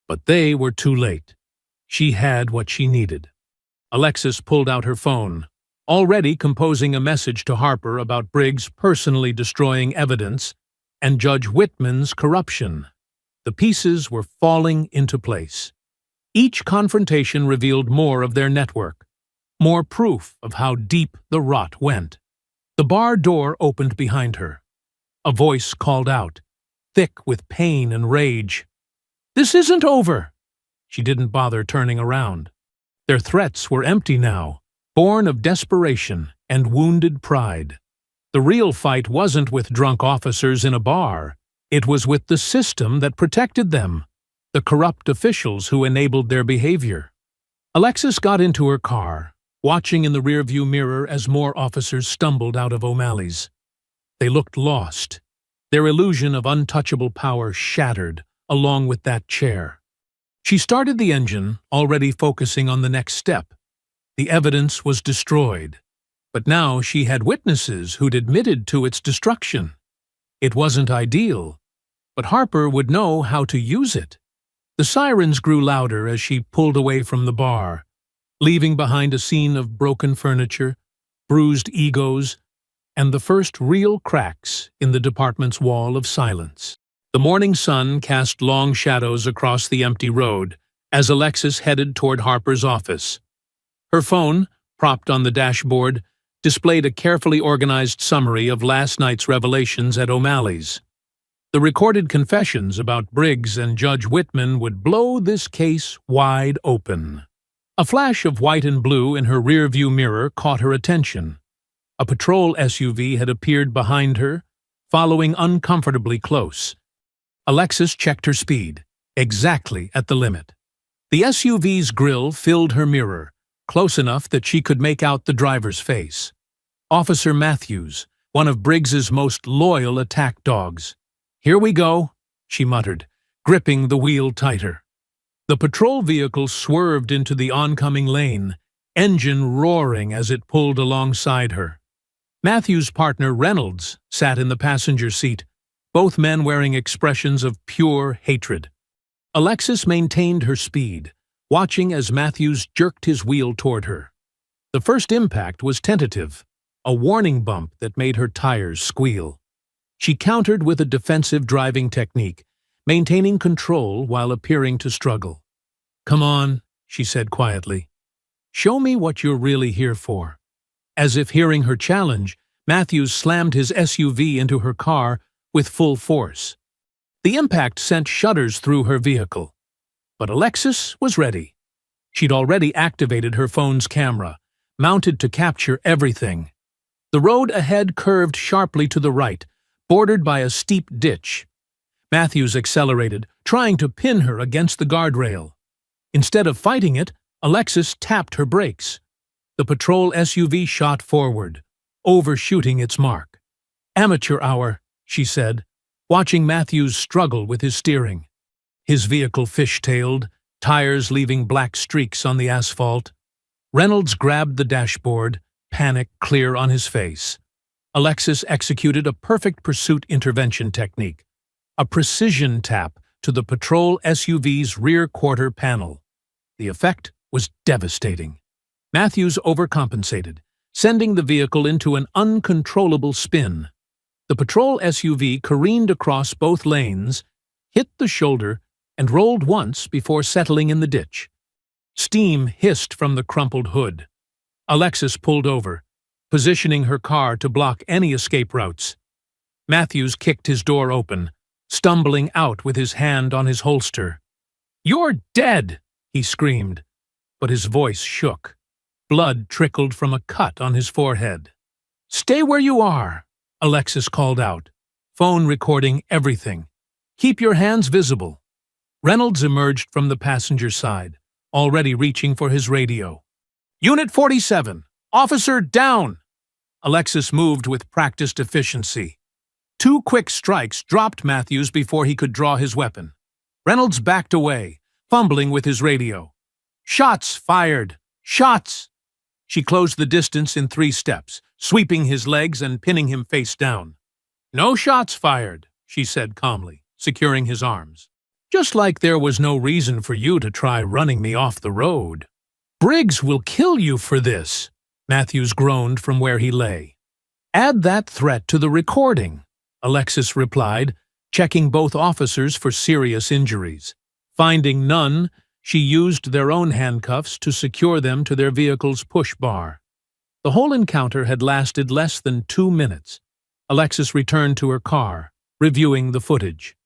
But they were too late. She had what she needed. Alexis pulled out her phone, already composing a message to Harper about Briggs personally destroying evidence and Judge Whitman's corruption. The pieces were falling into place. Each confrontation revealed more of their network, more proof of how deep the rot went. The bar door opened behind her. A voice called out, thick with pain and rage. "This isn't over!" She didn't bother turning around. Their threats were empty now, born of desperation and wounded pride. The real fight wasn't with drunk officers in a bar. It was with the system that protected them, the corrupt officials who enabled their behavior. Alexis got into her car, watching in the rearview mirror as more officers stumbled out of O'Malley's. They looked lost, their illusion of untouchable power shattered, along with that chair. She started the engine, already focusing on the next step. The evidence was destroyed, but now she had witnesses who'd admitted to its destruction. It wasn't ideal, but Harper would know how to use it. The sirens grew louder as she pulled away from the bar, leaving behind a scene of broken furniture, bruised egos, and the first real cracks in the department's wall of silence. The morning sun cast long shadows across the empty road as Alexis headed toward Harper's office. Her phone, propped on the dashboard, displayed a carefully organized summary of last night's revelations at O'Malley's. The recorded confessions about Briggs and Judge Whitman would blow this case wide open. A flash of white and blue in her rearview mirror caught her attention. A patrol SUV had appeared behind her, following uncomfortably close. Alexis checked her speed, exactly at the limit. The SUV's grille filled her mirror, close enough that she could make out the driver's face. Officer Matthews, one of Briggs's most loyal attack dogs. "Here we go," she muttered, gripping the wheel tighter. The patrol vehicle swerved into the oncoming lane, engine roaring as it pulled alongside her. Matthews' partner Reynolds sat in the passenger seat, both men wearing expressions of pure hatred. Alexis maintained her speed, watching as Matthews jerked his wheel toward her. The first impact was tentative, a warning bump that made her tires squeal. She countered with a defensive driving technique, maintaining control while appearing to struggle. "Come on," she said quietly. "Show me what you're really here for." As if hearing her challenge, Matthews slammed his SUV into her car with full force. The impact sent shudders through her vehicle. But Alexis was ready. She'd already activated her phone's camera, mounted to capture everything. The road ahead curved sharply to the right, bordered by a steep ditch. Matthews accelerated, trying to pin her against the guardrail. Instead of fighting it, Alexis tapped her brakes. The patrol SUV shot forward, overshooting its mark. "Amateur hour," she said, watching Matthews struggle with his steering. His vehicle fishtailed, tires leaving black streaks on the asphalt. Reynolds grabbed the dashboard, panic clear on his face. Alexis executed a perfect pursuit intervention technique, a precision tap to the patrol SUV's rear quarter panel. The effect was devastating. Matthews overcompensated, sending the vehicle into an uncontrollable spin. The patrol SUV careened across both lanes, hit the shoulder, and rolled once before settling in the ditch. Steam hissed from the crumpled hood. Alexis pulled over, positioning her car to block any escape routes. Matthews kicked his door open, stumbling out with his hand on his holster. "You're dead!" he screamed, but his voice shook. Blood trickled from a cut on his forehead. "Stay where you are," Alexis called out, phone recording everything. "Keep your hands visible." Reynolds emerged from the passenger side, already reaching for his radio. "Unit 47, officer down!" Alexis moved with practiced efficiency. 2 quick strikes dropped Matthews before he could draw his weapon. Reynolds backed away, fumbling with his radio. "Shots fired! Shots!" She closed the distance in 3 steps, sweeping his legs and pinning him face down. "No shots fired," she said calmly, securing his arms. "Just like there was no reason for you to try running me off the road." "Briggs will kill you for this," Matthews groaned from where he lay. "Add that threat to the recording," Alexis replied, checking both officers for serious injuries. Finding none, she used their own handcuffs to secure them to their vehicle's push bar. The whole encounter had lasted less than 2 minutes. Alexis returned to her car, reviewing the footage.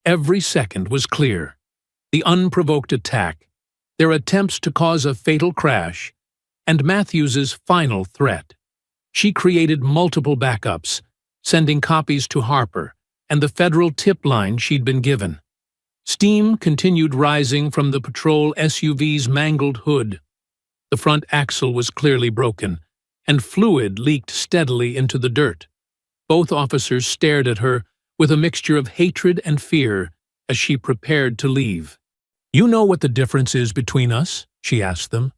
Every second was clear. The unprovoked attack, their attempts to cause a fatal crash, and Matthews's final threat. She created multiple backups, sending copies to Harper and the federal tip line she'd been given. Steam continued rising from the patrol SUV's mangled hood. The front axle was clearly broken, and fluid leaked steadily into the dirt. Both officers stared at her with a mixture of hatred and fear as she prepared to leave. "You know what the difference is between us?" she asked them.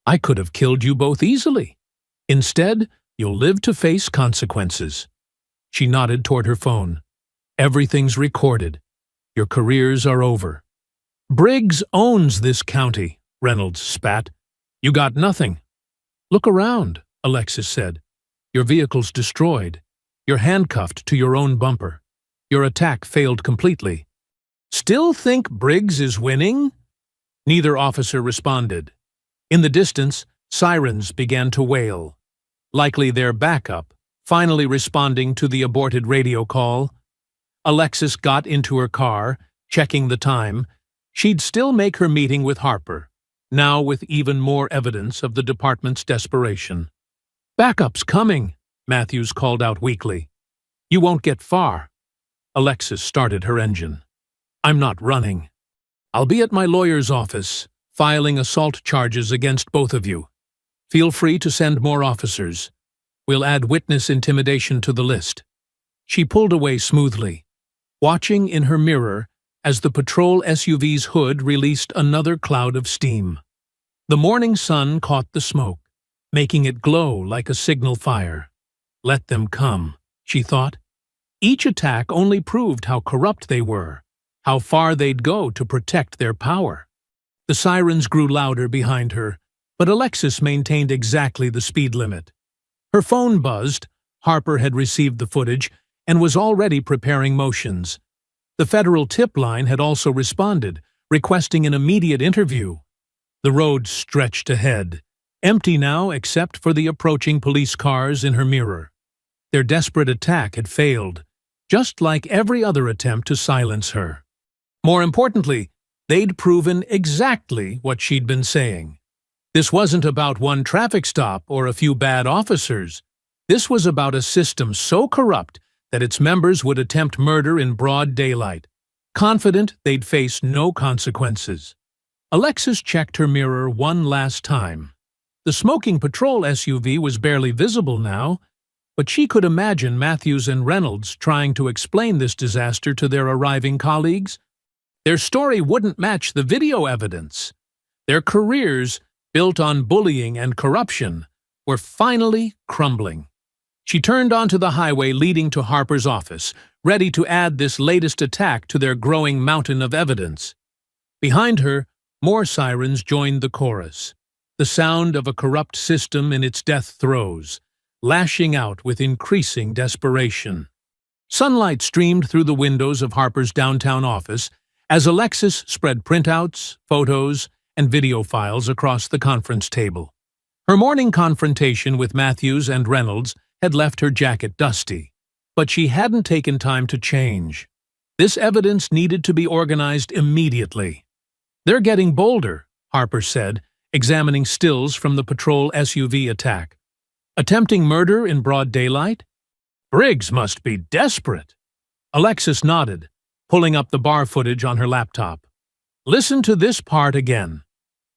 "I could have killed you both easily. Instead, you'll live to face consequences." She nodded toward her phone. "Everything's recorded. Your careers are over." "Briggs owns this county," Reynolds spat. "You got nothing." "Look around," Alexis said. "Your vehicle's destroyed. You're handcuffed to your own bumper. Your attack failed completely." "Still think Briggs is winning?" Neither officer responded. In the distance, sirens began to wail. Likely their backup, finally responding to the aborted radio call. Alexis got into her car, checking the time. She'd still make her meeting with Harper, now with even more evidence of the department's desperation. "Backup's coming," Matthews called out weakly. "You won't get far." Alexis started her engine. "I'm not running. I'll be at my lawyer's office, filing assault charges against both of you. Feel free to send more officers. We'll add witness intimidation to the list." She pulled away smoothly, watching in her mirror as the patrol SUV's hood released another cloud of steam. The morning sun caught the smoke, making it glow like a signal fire. Let them come, she thought. Each attack only proved how corrupt they were, how far they'd go to protect their power. The sirens grew louder behind her, but Alexis maintained exactly the speed limit. Her phone buzzed. Harper had received the footage and was already preparing motions. The federal tip line had also responded, requesting an immediate interview. The road stretched ahead, empty now except for the approaching police cars in her mirror. Their desperate attack had failed, just like every other attempt to silence her. More importantly, they'd proven exactly what she'd been saying. This wasn't about one traffic stop or a few bad officers. This was about a system so corrupt that its members would attempt murder in broad daylight, confident they'd face no consequences. Alexis checked her mirror one last time. The smoking patrol SUV was barely visible now, but she could imagine Matthews and Reynolds trying to explain this disaster to their arriving colleagues. Their story wouldn't match the video evidence. Their careers, built on bullying and corruption, were finally crumbling. She turned onto the highway leading to Harper's office, ready to add this latest attack to their growing mountain of evidence. Behind her, more sirens joined the chorus, the sound of a corrupt system in its death throes, lashing out with increasing desperation. Sunlight streamed through the windows of Harper's downtown office as Alexis spread printouts, photos, and video files across the conference table. Her morning confrontation with Matthews and Reynolds had left her jacket dusty, but she hadn't taken time to change. This evidence needed to be organized immediately. "They're getting bolder," Harper said, examining stills from the patrol SUV attack. Attempting murder in broad daylight? Briggs must be desperate. Alexis nodded, pulling up the bar footage on her laptop. Listen to this part again.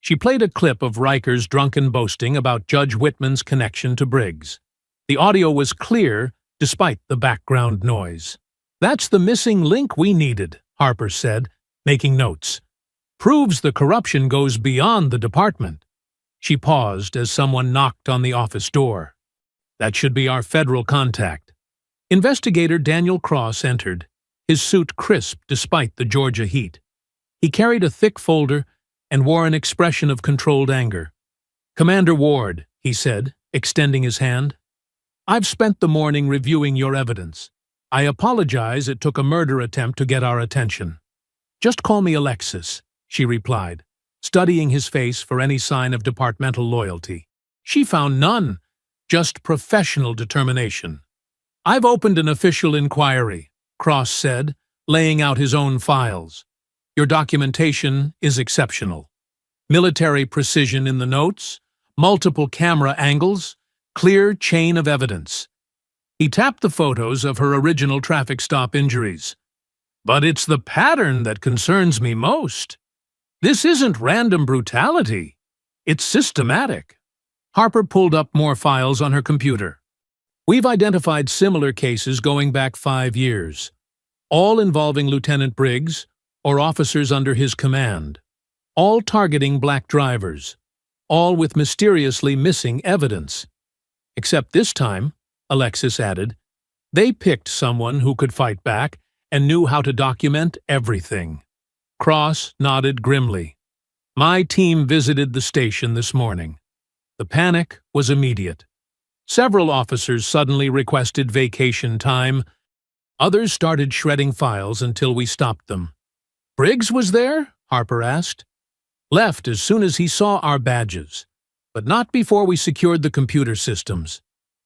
She played a clip of Riker's drunken boasting about Judge Whitman's connection to Briggs. The audio was clear, despite the background noise. That's the missing link we needed, Harper said, making notes. Proves the corruption goes beyond the department. She paused as someone knocked on the office door. That should be our federal contact. Investigator Daniel Cross entered, his suit crisp despite the Georgia heat. He carried a thick folder and wore an expression of controlled anger. Commander Ward, he said, extending his hand. I've spent the morning reviewing your evidence. I apologize it took a murder attempt to get our attention. Just call me Alexis, she replied, studying his face for any sign of departmental loyalty. She found none, just professional determination. I've opened an official inquiry, Cross said, laying out his own files. Your documentation is exceptional. Military precision in the notes, multiple camera angles, clear chain of evidence. He tapped the photos of her original traffic stop injuries. But it's the pattern that concerns me most. This isn't random brutality. It's systematic. Harper pulled up more files on her computer. We've identified similar cases going back 5 years, all involving Lieutenant Briggs or officers under his command, all targeting black drivers, all with mysteriously missing evidence. Except this time, Alexis added, they picked someone who could fight back and knew how to document everything. Cross nodded grimly. My team visited the station this morning. The panic was immediate. Several officers suddenly requested vacation time. Others started shredding files until we stopped them. Briggs was there? Harper asked. Left as soon as he saw our badges, but not before we secured the computer systems.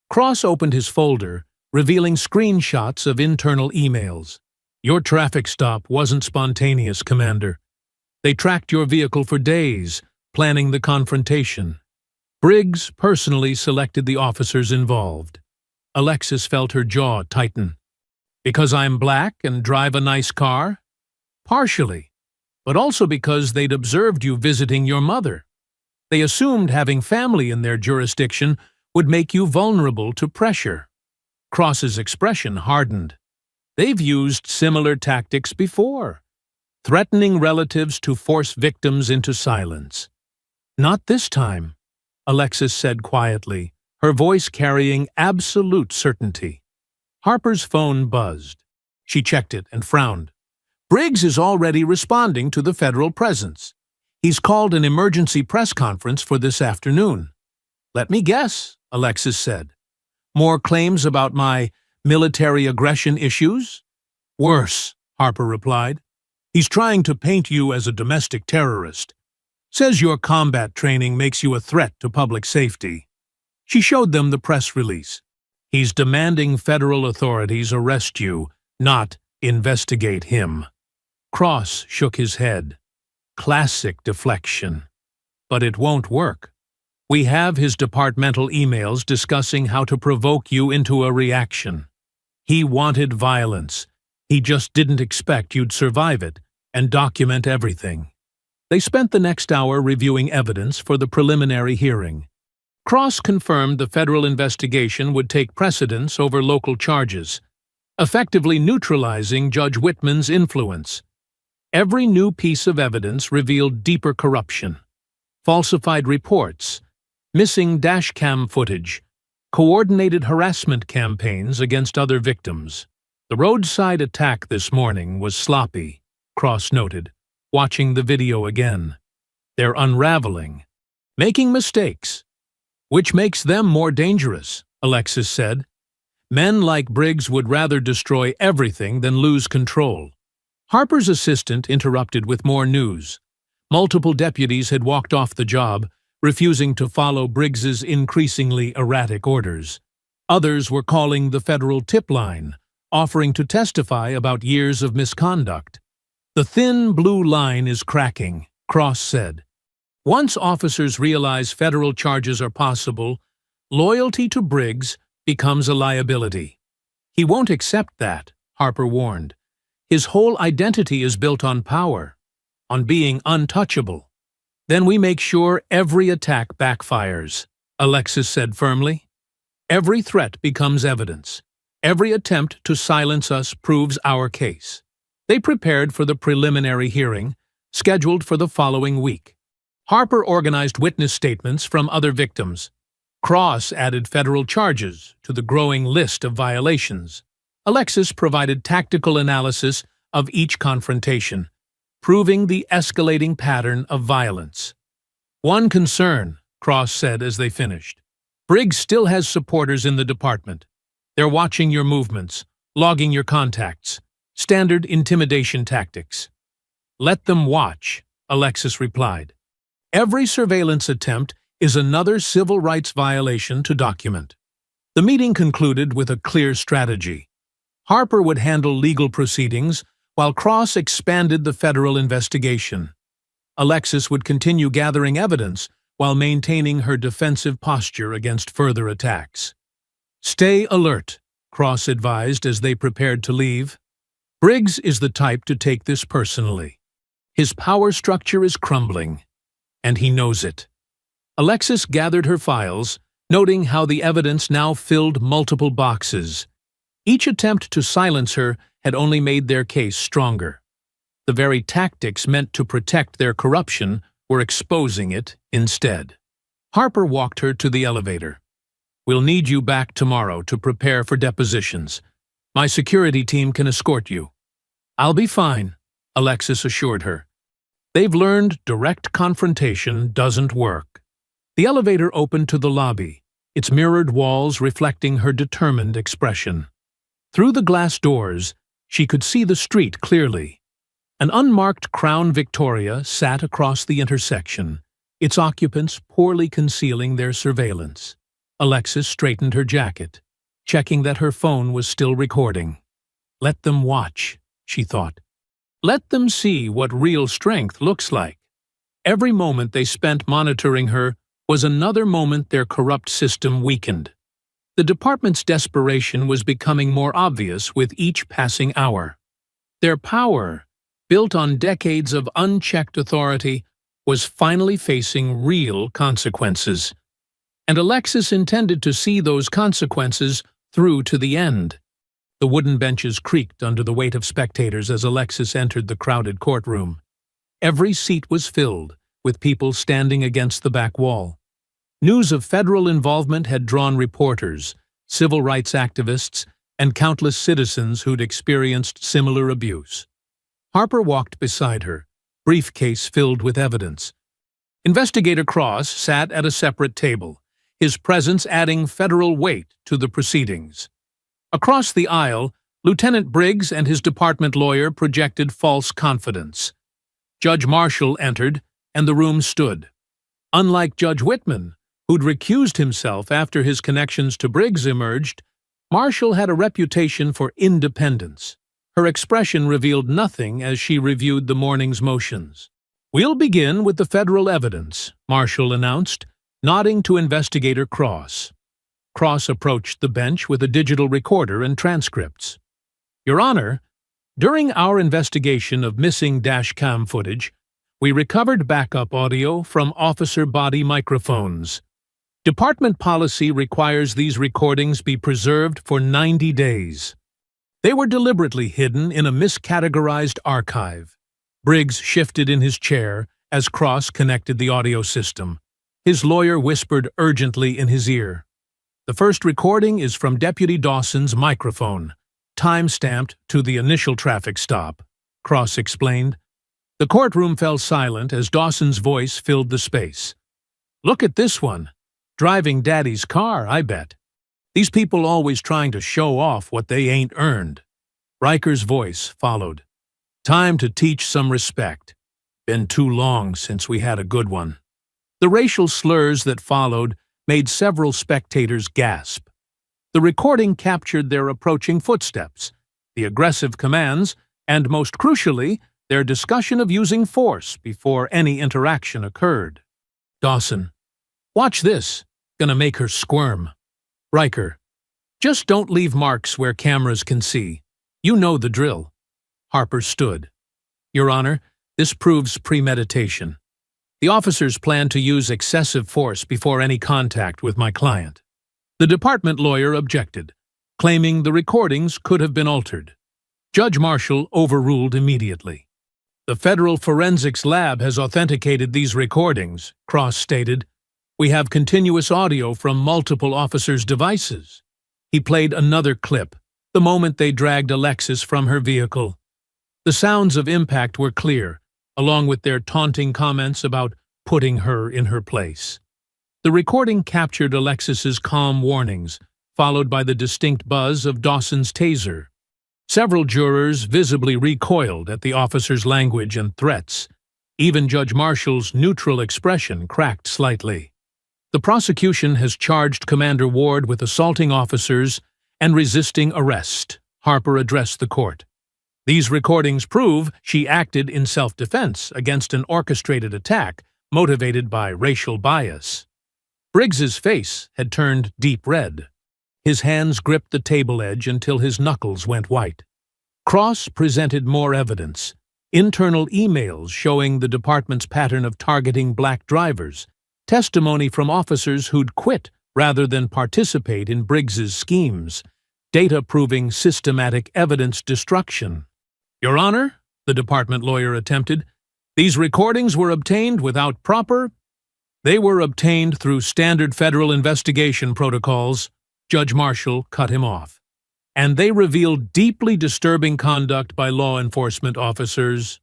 Cross opened his folder, revealing screenshots of internal emails. Your traffic stop wasn't spontaneous, Commander. They tracked your vehicle for days, planning the confrontation. Briggs personally selected the officers involved. Alexis felt her jaw tighten. Because I'm black and drive a nice car? Partially, but also because they'd observed you visiting your mother. They assumed having family in their jurisdiction would make you vulnerable to pressure. Cross's expression hardened. They've used similar tactics before, threatening relatives to force victims into silence. Not this time, Alexis said quietly, her voice carrying absolute certainty. Harper's phone buzzed. She checked it and frowned. Briggs is already responding to the federal presence. He's called an emergency press conference for this afternoon. Let me guess, Alexis said. More claims about my military aggression issues? Worse, Harper replied. He's trying to paint you as a domestic terrorist. Says your combat training makes you a threat to public safety. She showed them the press release. He's demanding federal authorities arrest you, not investigate him. Cross shook his head. Classic deflection. But it won't work. We have his departmental emails discussing how to provoke you into a reaction. He wanted violence. He just didn't expect you'd survive it and document everything. They spent the next hour reviewing evidence for the preliminary hearing. Cross confirmed the federal investigation would take precedence over local charges, effectively neutralizing Judge Whitman's influence. Every new piece of evidence revealed deeper corruption, falsified reports, missing dashcam footage, coordinated harassment campaigns against other victims. The roadside attack this morning was sloppy, Cross noted, watching the video again. They're unraveling, making mistakes, which makes them more dangerous, Alexis said. Men like Briggs would rather destroy everything than lose control. Harper's assistant interrupted with more news. Multiple deputies had walked off the job, refusing to follow Briggs's increasingly erratic orders. Others were calling the federal tip line, offering to testify about years of misconduct. The thin blue line is cracking, Cross said. Once officers realize federal charges are possible, loyalty to Briggs becomes a liability. He won't accept that, Harper warned. His whole identity is built on power, on being untouchable. Then we make sure every attack backfires, Alexis said firmly. Every threat becomes evidence. Every attempt to silence us proves our case. They prepared for the preliminary hearing, scheduled for the following week. Harper organized witness statements from other victims. Cross added federal charges to the growing list of violations. Alexis provided tactical analysis of each confrontation, proving the escalating pattern of violence. One concern, Cross said as they finished. Briggs still has supporters in the department. They're watching your movements, logging your contacts. Standard intimidation tactics. Let them watch, Alexis replied. Every surveillance attempt is another civil rights violation to document. The meeting concluded with a clear strategy. Harper would handle legal proceedings, while Cross expanded the federal investigation. Alexis would continue gathering evidence while maintaining her defensive posture against further attacks. Stay alert, Cross advised as they prepared to leave. Briggs is the type to take this personally. His power structure is crumbling, and he knows it. Alexis gathered her files, noting how the evidence now filled multiple boxes. Each attempt to silence her had only made their case stronger. The very tactics meant to protect their corruption were exposing it instead. Harper walked her to the elevator. We'll need you back tomorrow to prepare for depositions. My security team can escort you. I'll be fine, Alexis assured her. They've learned direct confrontation doesn't work. The elevator opened to the lobby, its mirrored walls reflecting her determined expression. Through the glass doors, she could see the street clearly. An unmarked Crown Victoria sat across the intersection, its occupants poorly concealing their surveillance. Alexis straightened her jacket, checking that her phone was still recording. Let them watch, she thought. Let them see what real strength looks like. Every moment they spent monitoring her was another moment their corrupt system weakened. The department's desperation was becoming more obvious with each passing hour. Their power, built on decades of unchecked authority, was finally facing real consequences. And Alexis intended to see those consequences through to the end. The wooden benches creaked under the weight of spectators as Alexis entered the crowded courtroom. Every seat was filled, with people standing against the back wall. News of federal involvement had drawn reporters, civil rights activists, and countless citizens who'd experienced similar abuse. Harper walked beside her, briefcase filled with evidence. Investigator Cross sat at a separate table, his presence adding federal weight to the proceedings. Across the aisle, Lieutenant Briggs and his department lawyer projected false confidence. Judge Marshall entered, and the room stood. Unlike Judge Whitman, who'd recused himself after his connections to Briggs emerged, Marshall had a reputation for independence. Her expression revealed nothing as she reviewed the morning's motions. "We'll begin with the federal evidence," Marshall announced, nodding to Investigator Cross. Cross approached the bench with a digital recorder and transcripts. "Your Honor, during our investigation of missing dashcam footage, we recovered backup audio from officer body microphones. Department policy requires these recordings be preserved for 90 days. They were deliberately hidden in a miscategorized archive." Briggs shifted in his chair as Cross connected the audio system. His lawyer whispered urgently in his ear. "The first recording is from Deputy Dawson's microphone, time-stamped to the initial traffic stop," Cross explained. The courtroom fell silent as Dawson's voice filled the space. "Look at this one. Driving Daddy's car, I bet. These people always trying to show off what they ain't earned." Riker's voice followed. "Time to teach some respect. Been too long since we had a good one." The racial slurs that followed made several spectators gasp. The recording captured their approaching footsteps, the aggressive commands, and most crucially, their discussion of using force before any interaction occurred. Dawson. Watch this. Gonna make her squirm. Riker. Just don't leave marks where cameras can see. You know the drill. Harper stood. Your Honor, this proves premeditation. The officers plan to use excessive force before any contact with my client. The department lawyer objected, claiming the recordings could have been altered. Judge Marshall overruled immediately. The Federal Forensics Lab has authenticated these recordings, Cross stated. We have continuous audio from multiple officers' devices. He played another clip, the moment they dragged Alexis from her vehicle. The sounds of impact were clear, along with their taunting comments about putting her in her place. The recording captured Alexis's calm warnings, followed by the distinct buzz of Dawson's taser. Several jurors visibly recoiled at the officer's language and threats. Even Judge Marshall's neutral expression cracked slightly. The prosecution has charged Commander Ward with assaulting officers and resisting arrest, Harper addressed the court. These recordings prove she acted in self-defense against an orchestrated attack motivated by racial bias. Briggs's face had turned deep red. His hands gripped the table edge until his knuckles went white. Cross presented more evidence, internal emails showing the department's pattern of targeting black drivers, testimony from officers who'd quit rather than participate in Briggs's schemes, data proving systematic evidence destruction. Your Honor, the department lawyer attempted, these recordings were obtained without proper... They were obtained through standard federal investigation protocols. Judge Marshall cut him off. And they revealed deeply disturbing conduct by law enforcement officers.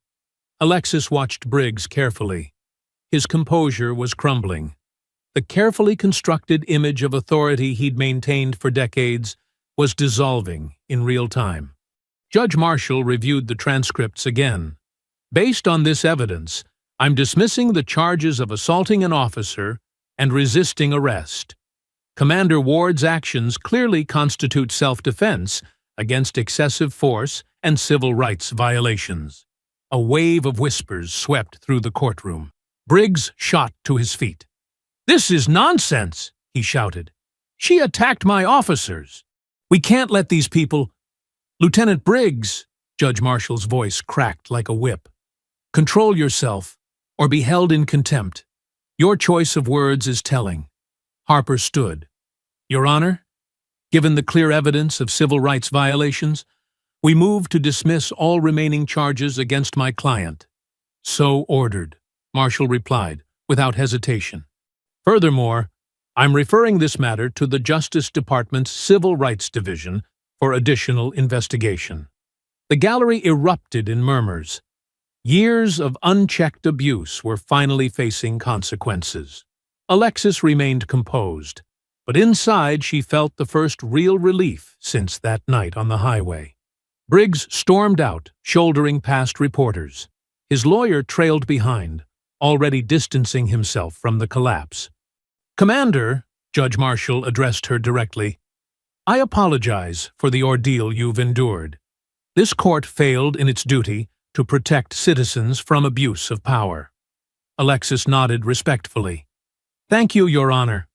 Alexis watched Briggs carefully. His composure was crumbling. The carefully constructed image of authority he'd maintained for decades was dissolving in real time. Judge Marshall reviewed the transcripts again. Based on this evidence, I'm dismissing the charges of assaulting an officer and resisting arrest. Commander Ward's actions clearly constitute self-defense against excessive force and civil rights violations. A wave of whispers swept through the courtroom. Briggs shot to his feet. "This is nonsense," he shouted. "She attacked my officers. We can't let these people—" "Lieutenant Briggs," Judge Marshall's voice cracked like a whip. "Control yourself, or be held in contempt. Your choice of words is telling." Harper stood. Your Honor, given the clear evidence of civil rights violations, we move to dismiss all remaining charges against my client. So ordered, Marshall replied, without hesitation. Furthermore, I'm referring this matter to the Justice Department's Civil Rights Division for additional investigation. The gallery erupted in murmurs. Years of unchecked abuse were finally facing consequences. Alexis remained composed, but inside she felt the first real relief since that night on the highway. Briggs stormed out, shouldering past reporters. His lawyer trailed behind, already distancing himself from the collapse. "Commander," Judge Marshall addressed her directly, "I apologize for the ordeal you've endured. This court failed in its duty to protect citizens from abuse of power." Alexis nodded respectfully. "Thank you, Your Honor."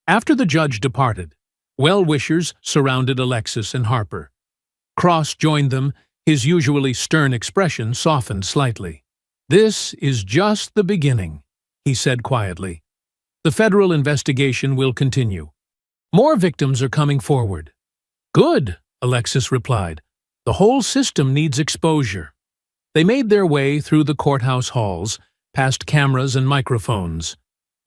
After the judge departed, well-wishers surrounded Alexis and Harper. Cross joined them, his usually stern expression softened slightly. "This is just the beginning," he said quietly. "The federal investigation will continue. More victims are coming forward." "Good," Alexis replied. "The whole system needs exposure." They made their way through the courthouse halls, past cameras and microphones.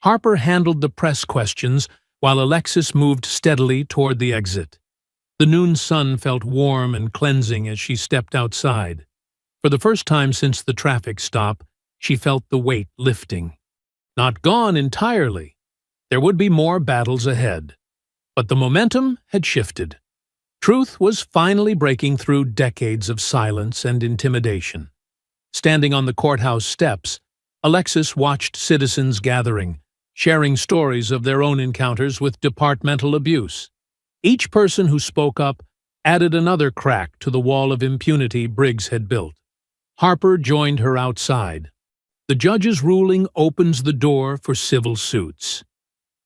Harper handled the press questions while Alexis moved steadily toward the exit. The noon sun felt warm and cleansing as she stepped outside. For the first time since the traffic stop, she felt the weight lifting. Not gone entirely. There would be more battles ahead. But the momentum had shifted. Truth was finally breaking through decades of silence and intimidation. Standing on the courthouse steps, Alexis watched citizens gathering, sharing stories of their own encounters with departmental abuse. Each person who spoke up added another crack to the wall of impunity Briggs had built. Harper joined her outside. The judge's ruling opens the door for civil suits.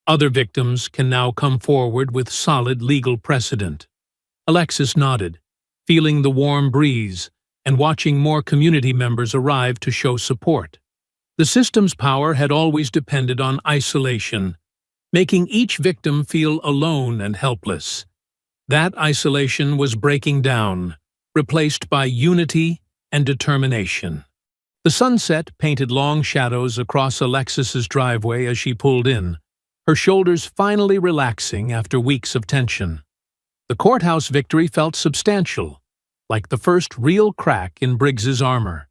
Other victims can now come forward with solid legal precedent. Alexis nodded, feeling the warm breeze and watching more community members arrive to show support. The system's power had always depended on isolation, making each victim feel alone and helpless. That isolation was breaking down, replaced by unity and determination. The sunset painted long shadows across Alexis's driveway as she pulled in, her shoulders finally relaxing after weeks of tension. The courthouse victory felt substantial, like the first real crack in Briggs's armor.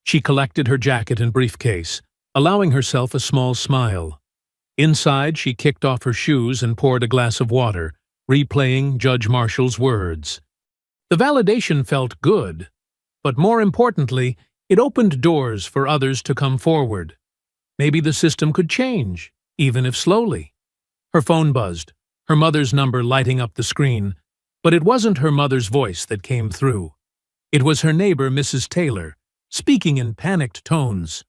She collected her jacket and briefcase, allowing herself a small smile. Inside, she kicked off her shoes and poured a glass of water, replaying Judge Marshall's words. The validation felt good, but more importantly, it opened doors for others to come forward. Maybe the system could change, even if slowly. Her phone buzzed, her mother's number lighting up the screen, but it wasn't her mother's voice that came through. It was her neighbor, Mrs. Taylor, speaking in panicked tones.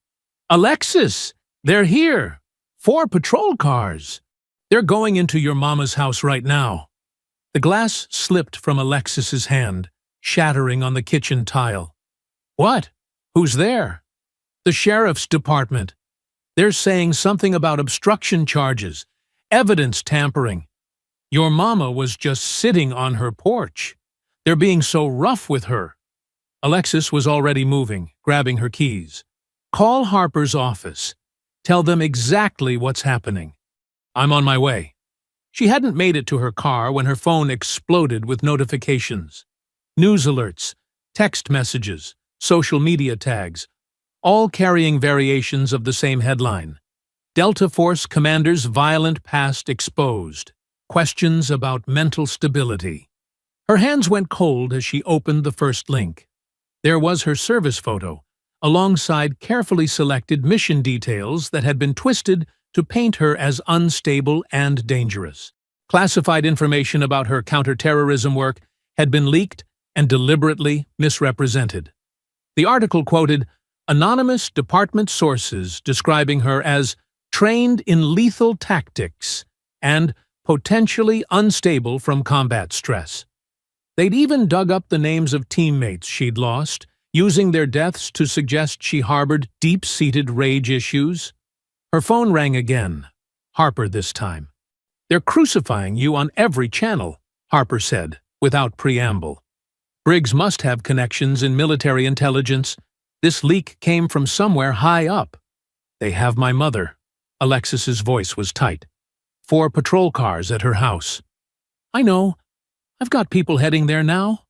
"Alexis! They're here! 4 patrol cars! They're going into your mama's house right now." The glass slipped from Alexis's hand, shattering on the kitchen tile. "What? Who's there?" "The sheriff's department. They're saying something about obstruction charges, evidence tampering. Your mama was just sitting on her porch. They're being so rough with her." Alexis was already moving, grabbing her keys. "Call Harper's office. Tell them exactly what's happening." "I'm on my way." She hadn't made it to her car when her phone exploded with notifications. News alerts, text messages, social media tags, all carrying variations of the same headline. Delta Force commander's violent past exposed. Questions about mental stability. Her hands went cold as she opened the first link. There was her service photo, alongside carefully selected mission details that had been twisted to paint her as unstable and dangerous. Classified information about her counterterrorism work had been leaked and deliberately misrepresented. The article quoted anonymous department sources describing her as trained in lethal tactics and potentially unstable from combat stress. They'd even dug up the names of teammates she'd lost, using their deaths to suggest she harbored deep-seated rage issues. Her phone rang again. Harper this time. "They're crucifying you on every channel," Harper said, without preamble. Briggs must have connections in military intelligence. This leak came from somewhere high up. "They have my mother." Alexis's voice was tight. 4 patrol cars at her house. "I know. I've got people heading there now.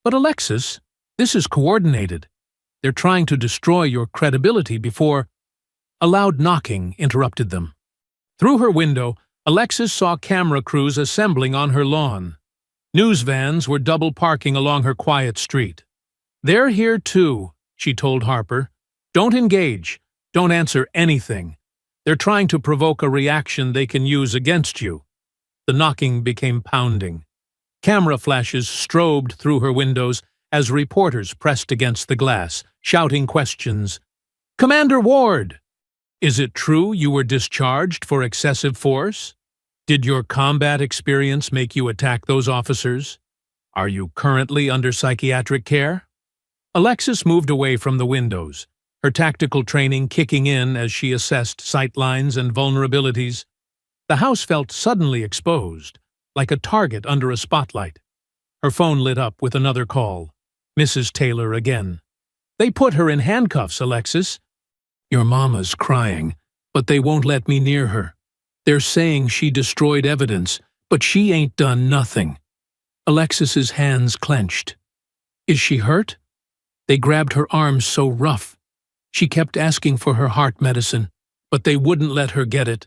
But Alexis, this is coordinated. They're trying to destroy your credibility before—" A loud knocking interrupted them. Through her window, Alexis saw camera crews assembling on her lawn. News vans were double parking along her quiet street. "They're here too," she told Harper. "Don't engage. Don't answer anything. They're trying to provoke a reaction they can use against you." The knocking became pounding. Camera flashes strobed through her windows as reporters pressed against the glass, shouting questions. "Commander Ward! Is it true you were discharged for excessive force? Did your combat experience make you attack those officers? Are you currently under psychiatric care?" Alexis moved away from the windows, her tactical training kicking in as she assessed sightlines and vulnerabilities. The house felt suddenly exposed, like a target under a spotlight. Her phone lit up with another call. Mrs. Taylor again. "They put her in handcuffs, Alexis." "Your mama's crying, but they won't let me near her. They're saying she destroyed evidence, but she ain't done nothing." Alexis's hands clenched. "Is she hurt?" They grabbed her arms so rough. She kept asking for her heart medicine, but they wouldn't let her get it.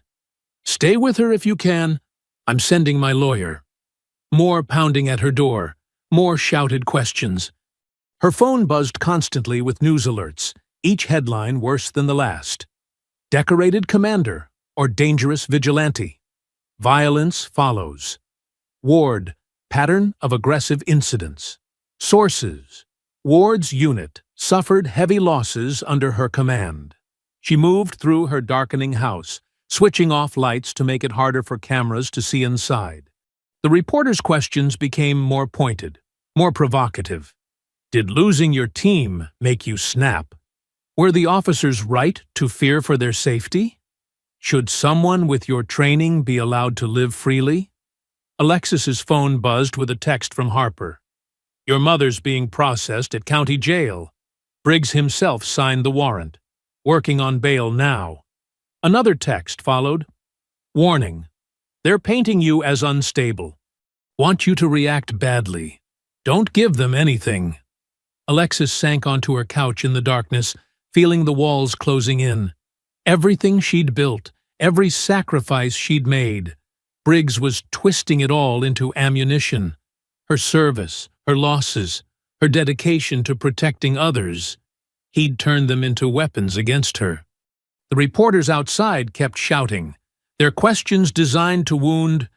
"Stay with her if you can. I'm sending my lawyer." More pounding at her door, more shouted questions. Her phone buzzed constantly with news alerts, each headline worse than the last. "Decorated commander or dangerous vigilante. Violence follows. Ward, pattern of aggressive incidents. Sources, Ward's unit suffered heavy losses under her command." She moved through her darkening house, switching off lights to make it harder for cameras to see inside. The reporter's questions became more pointed, more provocative. Did losing your team make you snap? Were the officers right to fear for their safety? Should someone with your training be allowed to live freely? Alexis's phone buzzed with a text from Harper. Your mother's being processed at county jail. Briggs himself signed the warrant. Working on bail now. Another text followed. Warning. They're painting you as unstable. Want you to react badly. Don't give them anything. Alexis sank onto her couch in the darkness, feeling the walls closing in. Everything she'd built, every sacrifice she'd made. Briggs was twisting it all into ammunition. Her service, her losses, her dedication to protecting others. He'd turned them into weapons against her. The reporters outside kept shouting, their questions designed to wound,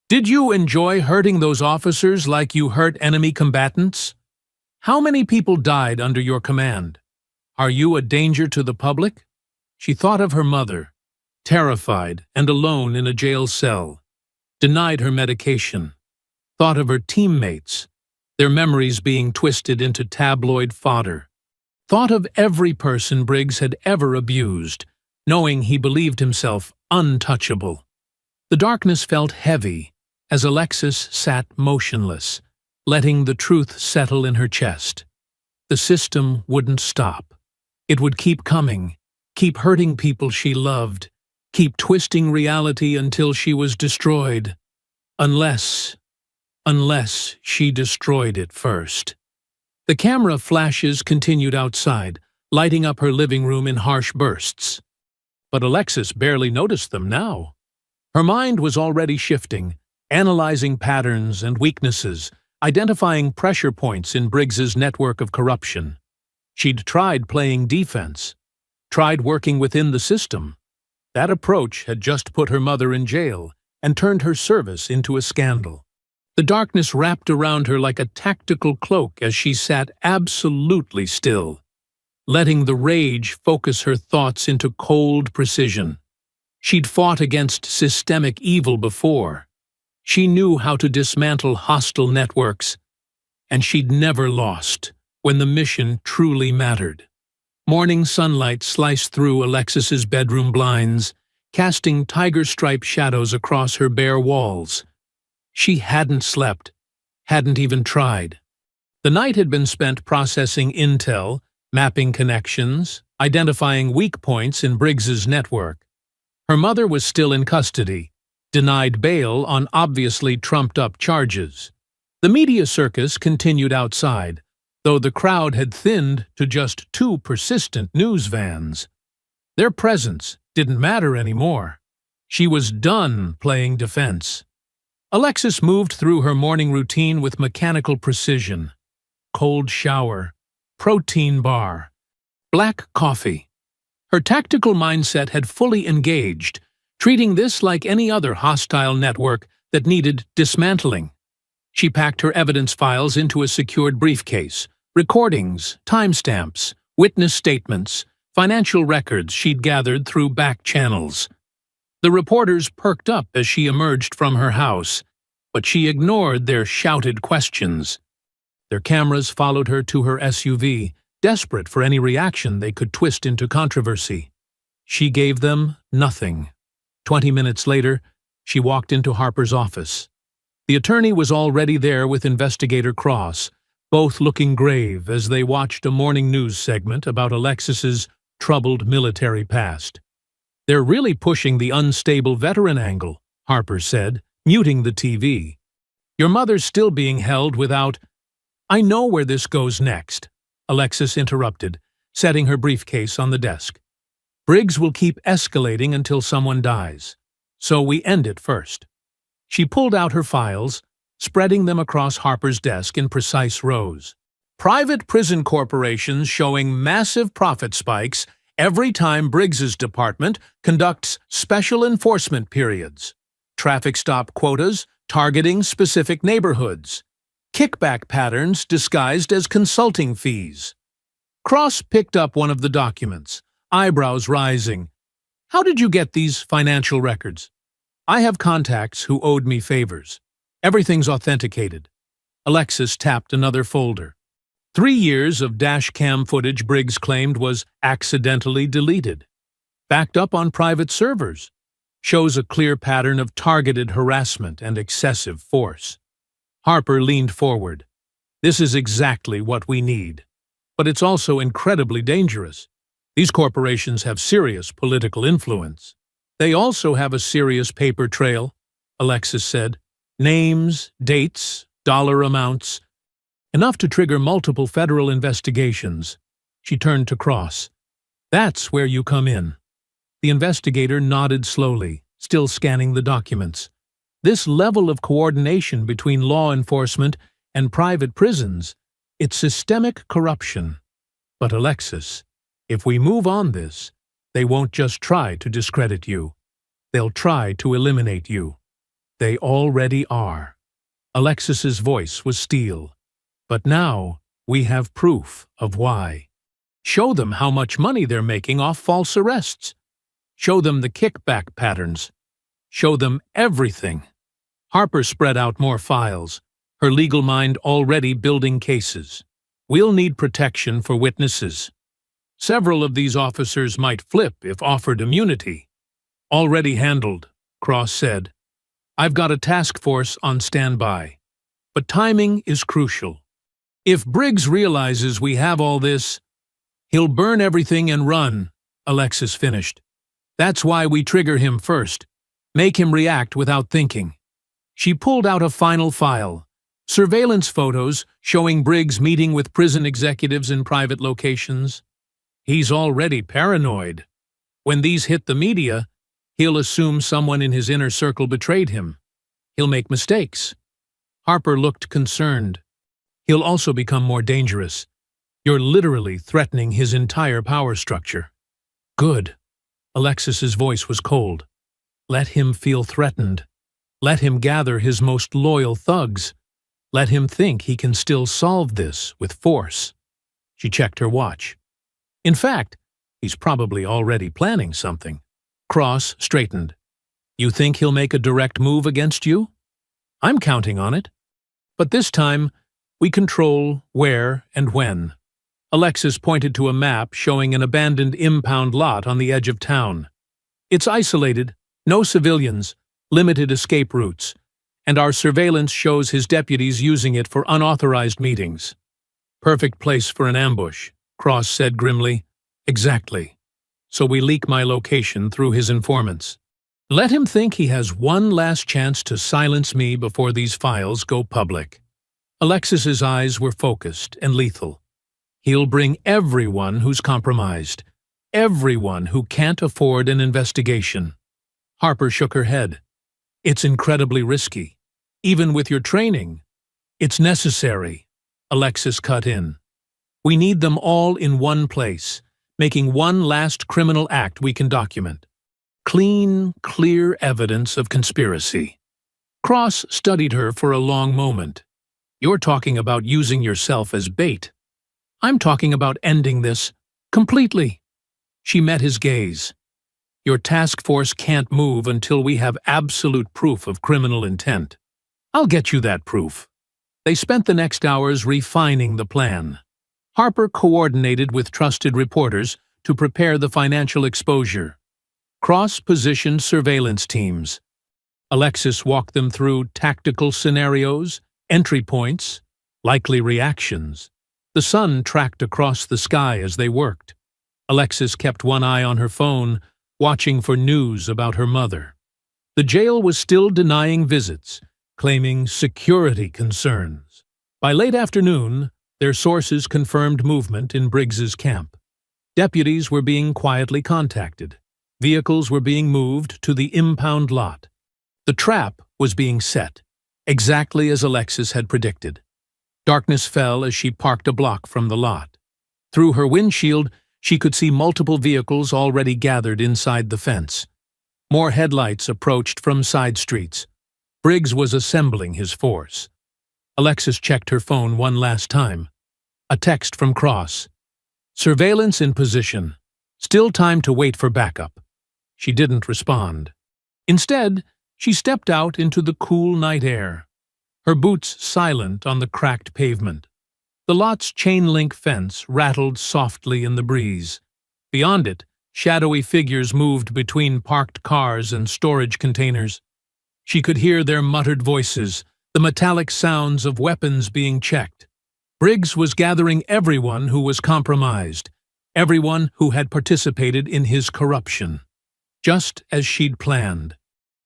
Did you enjoy hurting those officers like you hurt enemy combatants? How many people died under your command? Are you a danger to the public? She thought of her mother, terrified and alone in a jail cell, denied her medication, thought of her teammates, their memories being twisted into tabloid fodder, thought of every person Briggs had ever abused, knowing he believed himself untouchable. The darkness felt heavy as Alexis sat motionless, letting the truth settle in her chest. The system wouldn't stop. It would keep coming, keep hurting people she loved, keep twisting reality until she was destroyed. Unless she destroyed it first. The camera flashes continued outside, lighting up her living room in harsh bursts. But Alexis barely noticed them now. Her mind was already shifting, analyzing patterns and weaknesses, identifying pressure points in Briggs's network of corruption. She'd tried playing defense, tried working within the system. That approach had just put her mother in jail and turned her service into a scandal. The darkness wrapped around her like a tactical cloak as she sat absolutely still, letting the rage focus her thoughts into cold precision. She'd fought against systemic evil before. She knew how to dismantle hostile networks, and she'd never lost when the mission truly mattered. Morning sunlight sliced through Alexis's bedroom blinds, casting tiger-striped shadows across her bare walls. She hadn't slept, hadn't even tried. The night had been spent processing intel, mapping connections, identifying weak points in Briggs's network. Her mother was still in custody, denied bail on obviously trumped-up charges. The media circus continued outside, though the crowd had thinned to just 2 persistent news vans. Their presence didn't matter anymore. She was done playing defense. Alexis moved through her morning routine with mechanical precision. Cold shower, protein bar, black coffee. Her tactical mindset had fully engaged, treating this like any other hostile network that needed dismantling. She packed her evidence files into a secured briefcase, recordings, timestamps, witness statements, financial records she'd gathered through back channels. The reporters perked up as she emerged from her house, but she ignored their shouted questions. Their cameras followed her to her SUV, desperate for any reaction they could twist into controversy. She gave them nothing. 20 minutes later, she walked into Harper's office. The attorney was already there with Investigator Cross, both looking grave as they watched a morning news segment about Alexis's troubled military past. They're really pushing the unstable veteran angle, Harper said, muting the TV. Your mother's still being held without— I know where this goes next, Alexis interrupted, setting her briefcase on the desk. Briggs will keep escalating until someone dies, so we end it first. She pulled out her files, spreading them across Harper's desk in precise rows. Private prison corporations showing massive profit spikes every time Briggs's department conducts special enforcement periods. Traffic stop quotas targeting specific neighborhoods. Kickback patterns disguised as consulting fees. Cross picked up one of the documents, eyebrows rising. "How did you get these financial records?" "I have contacts who owed me favors. Everything's authenticated." Alexis tapped another folder. 3 years of dash cam footage Briggs claimed was accidentally deleted. Backed up on private servers. Shows a clear pattern of targeted harassment and excessive force. Harper leaned forward. "This is exactly what we need. But it's also incredibly dangerous. These corporations have serious political influence." "They also have a serious paper trail," Alexis said. "Names, dates, dollar amounts. Enough to trigger multiple federal investigations." She turned to Cross. "That's where you come in." The investigator nodded slowly, still scanning the documents. This level of coordination between law enforcement and private prisons, it's systemic corruption. But Alexis, if we move on this, they won't just try to discredit you. They'll try to eliminate you. They already are. Alexis's voice was steel. "But now we have proof of why. Show them how much money they're making off false arrests. Show them the kickback patterns. Show them everything." Harper spread out more files, her legal mind already building cases. "We'll need protection for witnesses. Several of these officers might flip if offered immunity." "Already handled," Cross said. "I've got a task force on standby. But timing is crucial. If Briggs realizes we have all this, he'll burn everything and run," Alexis finished. "That's why we trigger him first. Make him react without thinking." She pulled out a final file. Surveillance photos showing Briggs meeting with prison executives in private locations. He's already paranoid. When these hit the media, he'll assume someone in his inner circle betrayed him. He'll make mistakes. Harper looked concerned. "He'll also become more dangerous. You're literally threatening his entire power structure." "Good." Alexis's voice was cold. "Let him feel threatened. Let him gather his most loyal thugs. Let him think he can still solve this with force." She checked her watch. "In fact, he's probably already planning something." Cross straightened. "You think he'll make a direct move against you?" "I'm counting on it. But this time, we control where and when." Alexis pointed to a map showing an abandoned impound lot on the edge of town. "It's isolated, no civilians, limited escape routes, and our surveillance shows his deputies using it for unauthorized meetings." "Perfect place for an ambush," Cross said grimly. "Exactly. So we leak my location through his informants. Let him think he has one last chance to silence me before these files go public." Alexis's eyes were focused and lethal. "He'll bring everyone who's compromised, everyone who can't afford an investigation." Harper shook her head. "It's incredibly risky. Even with your training, it's necessary." Alexis cut in. "We need them all in one place, making one last criminal act we can document. Clean, clear evidence of conspiracy." Cross studied her for a long moment. "You're talking about using yourself as bait. I'm talking about ending this completely." She met his gaze. "Your task force can't move until we have absolute proof of criminal intent. I'll get you that proof." They spent the next hours refining the plan. Harper coordinated with trusted reporters to prepare the financial exposure. Cross positioned surveillance teams. Alexis walked them through tactical scenarios, entry points, likely reactions. The sun tracked across the sky as they worked. Alexis kept one eye on her phone, watching for news about her mother. The jail was still denying visits, claiming security concerns. By late afternoon, their sources confirmed movement in Briggs's camp. Deputies were being quietly contacted. Vehicles were being moved to the impound lot. The trap was being set, exactly as Alexis had predicted. Darkness fell as she parked a block from the lot. Through her windshield, she could see multiple vehicles already gathered inside the fence. More headlights approached from side streets. Briggs was assembling his force. Alexis checked her phone one last time. A text from Cross. "Surveillance in position. Still time to wait for backup. She didn't respond. Instead, she stepped out into the cool night air, her boots silent on the cracked pavement. The lot's chain-link fence rattled softly in the breeze. Beyond it, shadowy figures moved between parked cars and storage containers. She could hear their muttered voices, the metallic sounds of weapons being checked. Briggs was gathering everyone who was compromised, everyone who had participated in his corruption. Just as she'd planned.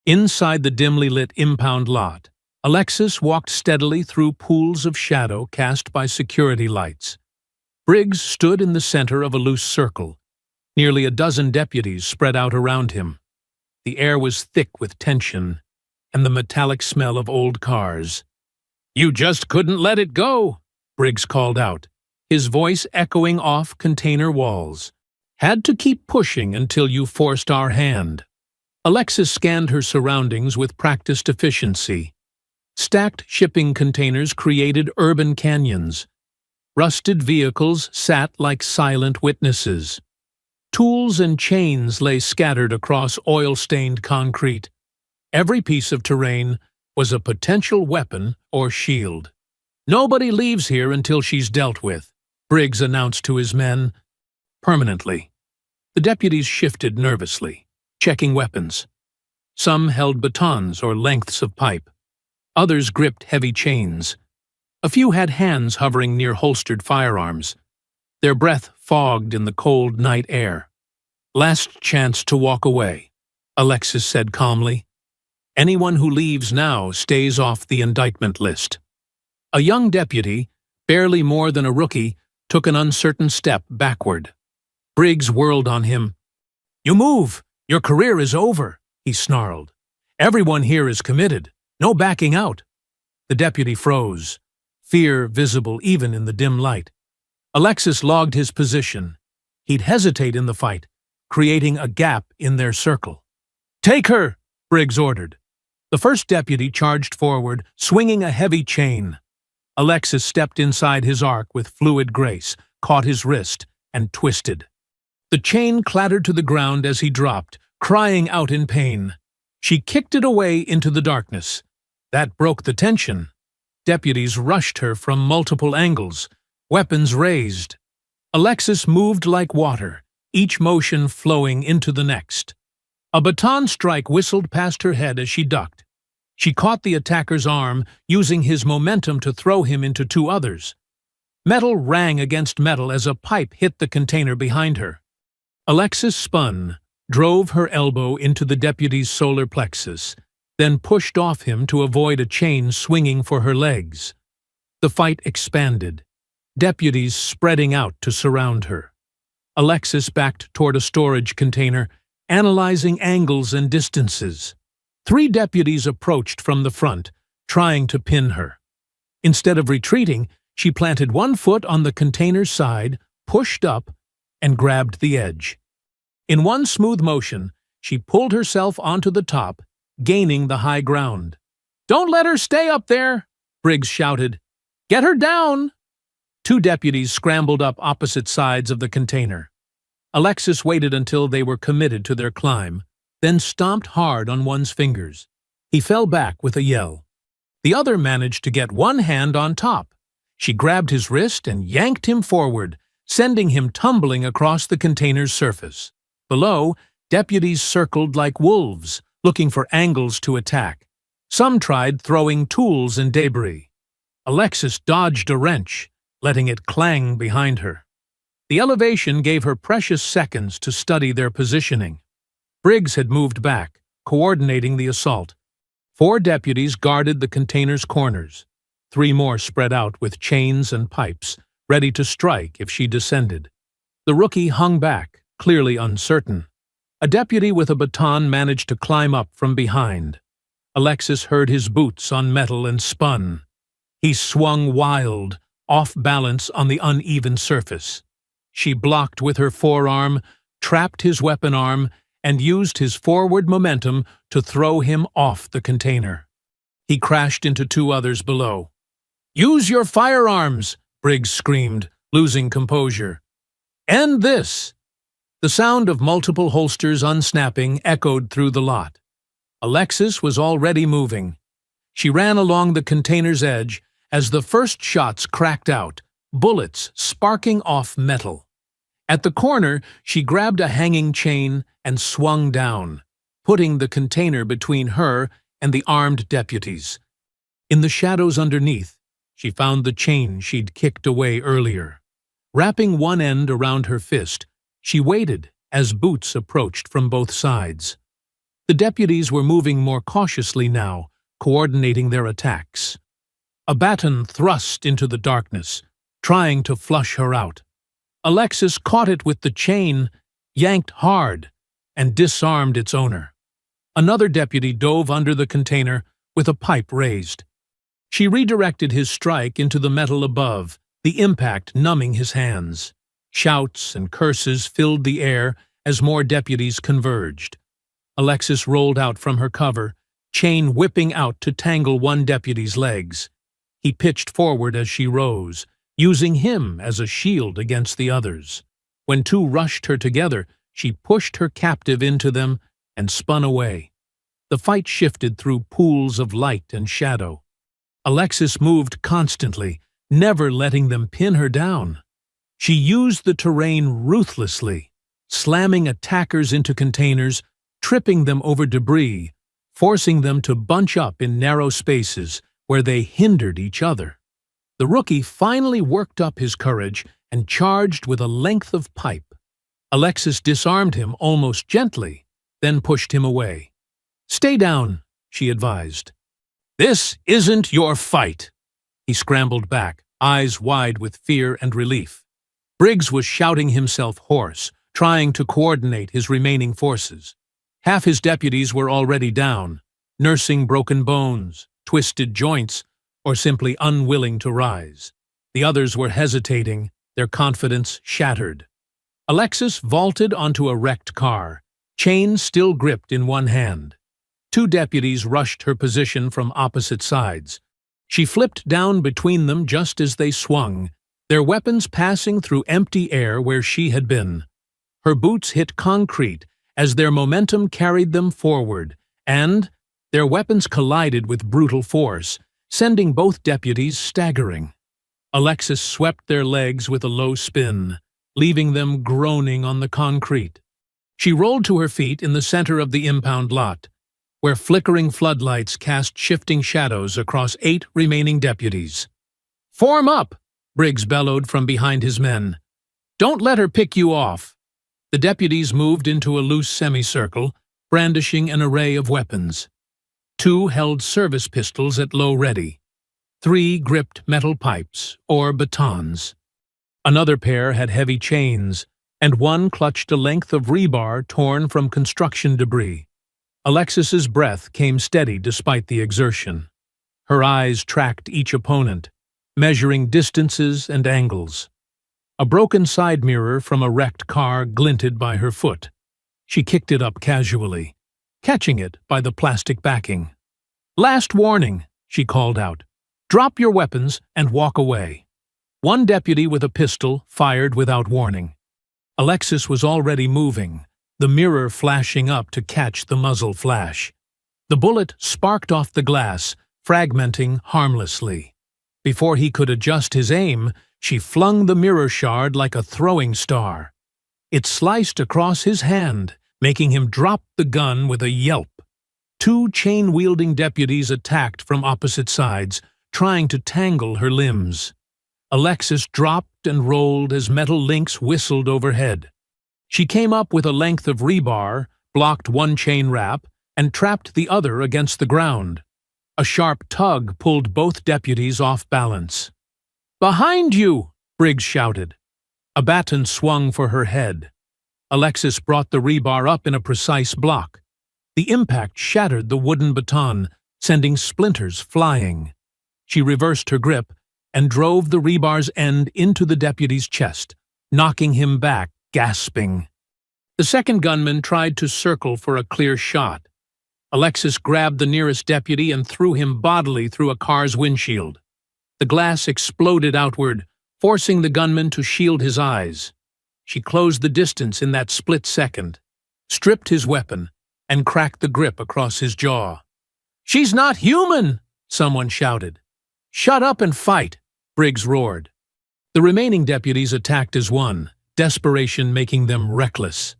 Inside the dimly lit impound lot, Alexis walked steadily through pools of shadow cast by security lights. Briggs stood in the center of a loose circle. Nearly a dozen deputies spread out around him. The air was thick with tension and the metallic smell of old cars. "You just couldn't let it go," Briggs called out, his voice echoing off container walls. "Had to keep pushing until you forced our hand." Alexis scanned her surroundings with practiced efficiency. Stacked shipping containers created urban canyons. Rusted vehicles sat like silent witnesses. Tools and chains lay scattered across oil-stained concrete. Every piece of terrain was a potential weapon or shield. "Nobody leaves here until she's dealt with," Briggs announced to his men. "Permanently." The deputies shifted nervously, checking weapons. Some held batons or lengths of pipe. Others gripped heavy chains. A few had hands hovering near holstered firearms. Their breath fogged in the cold night air. "Last chance to walk away," Alexis said calmly. "Anyone who leaves now stays off the indictment list." A young deputy, barely more than a rookie, took an uncertain step backward. Briggs whirled on him. "You move! Your career is over," he snarled. "Everyone here is committed. No backing out." The deputy froze, fear visible even in the dim light. Alexis logged his position. He'd hesitate in the fight, creating a gap in their circle. "Take her!" Briggs ordered. The first deputy charged forward, swinging a heavy chain. Alexis stepped inside his arc with fluid grace, caught his wrist, and twisted. The chain clattered to the ground as he dropped, crying out in pain. She kicked it away into the darkness. That broke the tension. Deputies rushed her from multiple angles, weapons raised. Alexis moved like water, each motion flowing into the next. A baton strike whistled past her head as she ducked. She caught the attacker's arm, using his momentum to throw him into two others. Metal rang against metal as a pipe hit the container behind her. Alexis spun, drove her elbow into the deputy's solar plexus, then pushed off him to avoid a chain swinging for her legs. The fight expanded, deputies spreading out to surround her. Alexis backed toward a storage container, analyzing angles and distances. 3 deputies approached from the front, trying to pin her. Instead of retreating, she planted one foot on the container's side, pushed up, and grabbed the edge. In one smooth motion, she pulled herself onto the top, gaining the high ground. "Don't let her stay up there!" Briggs shouted. "Get her down!" 2 deputies scrambled up opposite sides of the container. Alexis waited until they were committed to their climb, then stomped hard on one's fingers. He fell back with a yell. The other managed to get one hand on top. She grabbed his wrist and yanked him forward, sending him tumbling across the container's surface. Below, deputies circled like wolves, looking for angles to attack. Some tried throwing tools and debris. Alexis dodged a wrench, letting it clang behind her. The elevation gave her precious seconds to study their positioning. Briggs had moved back, coordinating the assault. 4 deputies guarded the container's corners. 3 more spread out with chains and pipes, ready to strike if she descended. The rookie hung back, clearly uncertain. A deputy with a baton managed to climb up from behind. Alexis heard his boots on metal and spun. He swung wild, off balance on the uneven surface. She blocked with her forearm, trapped his weapon arm, and used his forward momentum to throw him off the container. He crashed into 2 others below. "Use your firearms!" Briggs screamed, losing composure. "End this!" The sound of multiple holsters unsnapping echoed through the lot. Alexis was already moving. She ran along the container's edge as the first shots cracked out, bullets sparking off metal. At the corner, she grabbed a hanging chain and swung down, putting the container between her and the armed deputies. In the shadows underneath, she found the chain she'd kicked away earlier. Wrapping one end around her fist, she waited as Boots approached from both sides. The deputies were moving more cautiously now, coordinating their attacks. A baton thrust into the darkness, trying to flush her out. Alexis caught it with the chain, yanked hard, and disarmed its owner. Another deputy dove under the container with a pipe raised. She redirected his strike into the metal above, the impact numbing his hands. Shouts and curses filled the air as more deputies converged. Alexis rolled out from her cover, chain whipping out to tangle one deputy's legs. He pitched forward as she rose, using him as a shield against the others. When two rushed her together, she pushed her captive into them and spun away. The fight shifted through pools of light and shadow. Alexis moved constantly, never letting them pin her down. She used the terrain ruthlessly, slamming attackers into containers, tripping them over debris, forcing them to bunch up in narrow spaces where they hindered each other. The rookie finally worked up his courage and charged with a length of pipe. Alexis disarmed him almost gently, then pushed him away. "Stay down," she advised. "This isn't your fight." He scrambled back, eyes wide with fear and relief. Briggs was shouting himself hoarse, trying to coordinate his remaining forces. Half his deputies were already down, nursing broken bones, twisted joints, or simply unwilling to rise. The others were hesitating, their confidence shattered. Alexis vaulted onto a wrecked car, chain still gripped in one hand. Two deputies rushed her position from opposite sides. She flipped down between them just as they swung, their weapons passing through empty air where she had been. Her boots hit concrete as their momentum carried them forward, and their weapons collided with brutal force, sending both deputies staggering. Alexis swept their legs with a low spin, leaving them groaning on the concrete. She rolled to her feet in the center of the impound lot, where flickering floodlights cast shifting shadows across 8 remaining deputies. "Form up!" Briggs bellowed from behind his men. "Don't let her pick you off." The deputies moved into a loose semicircle, brandishing an array of weapons. 2 held service pistols at low ready. 3 gripped metal pipes, or batons. Another pair had heavy chains, and one clutched a length of rebar torn from construction debris. Alexis's breath came steady despite the exertion. Her eyes tracked each opponent, measuring distances and angles. A broken side mirror from a wrecked car glinted by her foot. She kicked it up casually, catching it by the plastic backing. "Last warning," she called out. "Drop your weapons and walk away." One deputy with a pistol fired without warning. Alexis was already moving, the mirror flashing up to catch the muzzle flash. The bullet sparked off the glass, fragmenting harmlessly. Before he could adjust his aim, she flung the mirror shard like a throwing star. It sliced across his hand, making him drop the gun with a yelp. 2 chain-wielding deputies attacked from opposite sides, trying to tangle her limbs. Alexis dropped and rolled as metal links whistled overhead. She came up with a length of rebar, blocked one chain wrap, and trapped the other against the ground. A sharp tug pulled both deputies off balance. "Behind you!" Briggs shouted. A baton swung for her head. Alexis brought the rebar up in a precise block. The impact shattered the wooden baton, sending splinters flying. She reversed her grip and drove the rebar's end into the deputy's chest, knocking him back, gasping. The second gunman tried to circle for a clear shot. Alexis grabbed the nearest deputy and threw him bodily through a car's windshield. The glass exploded outward, forcing the gunman to shield his eyes. She closed the distance in that split second, stripped his weapon, and cracked the grip across his jaw. "She's not human!" someone shouted. "Shut up and fight!" Briggs roared. The remaining deputies attacked as one, desperation making them reckless.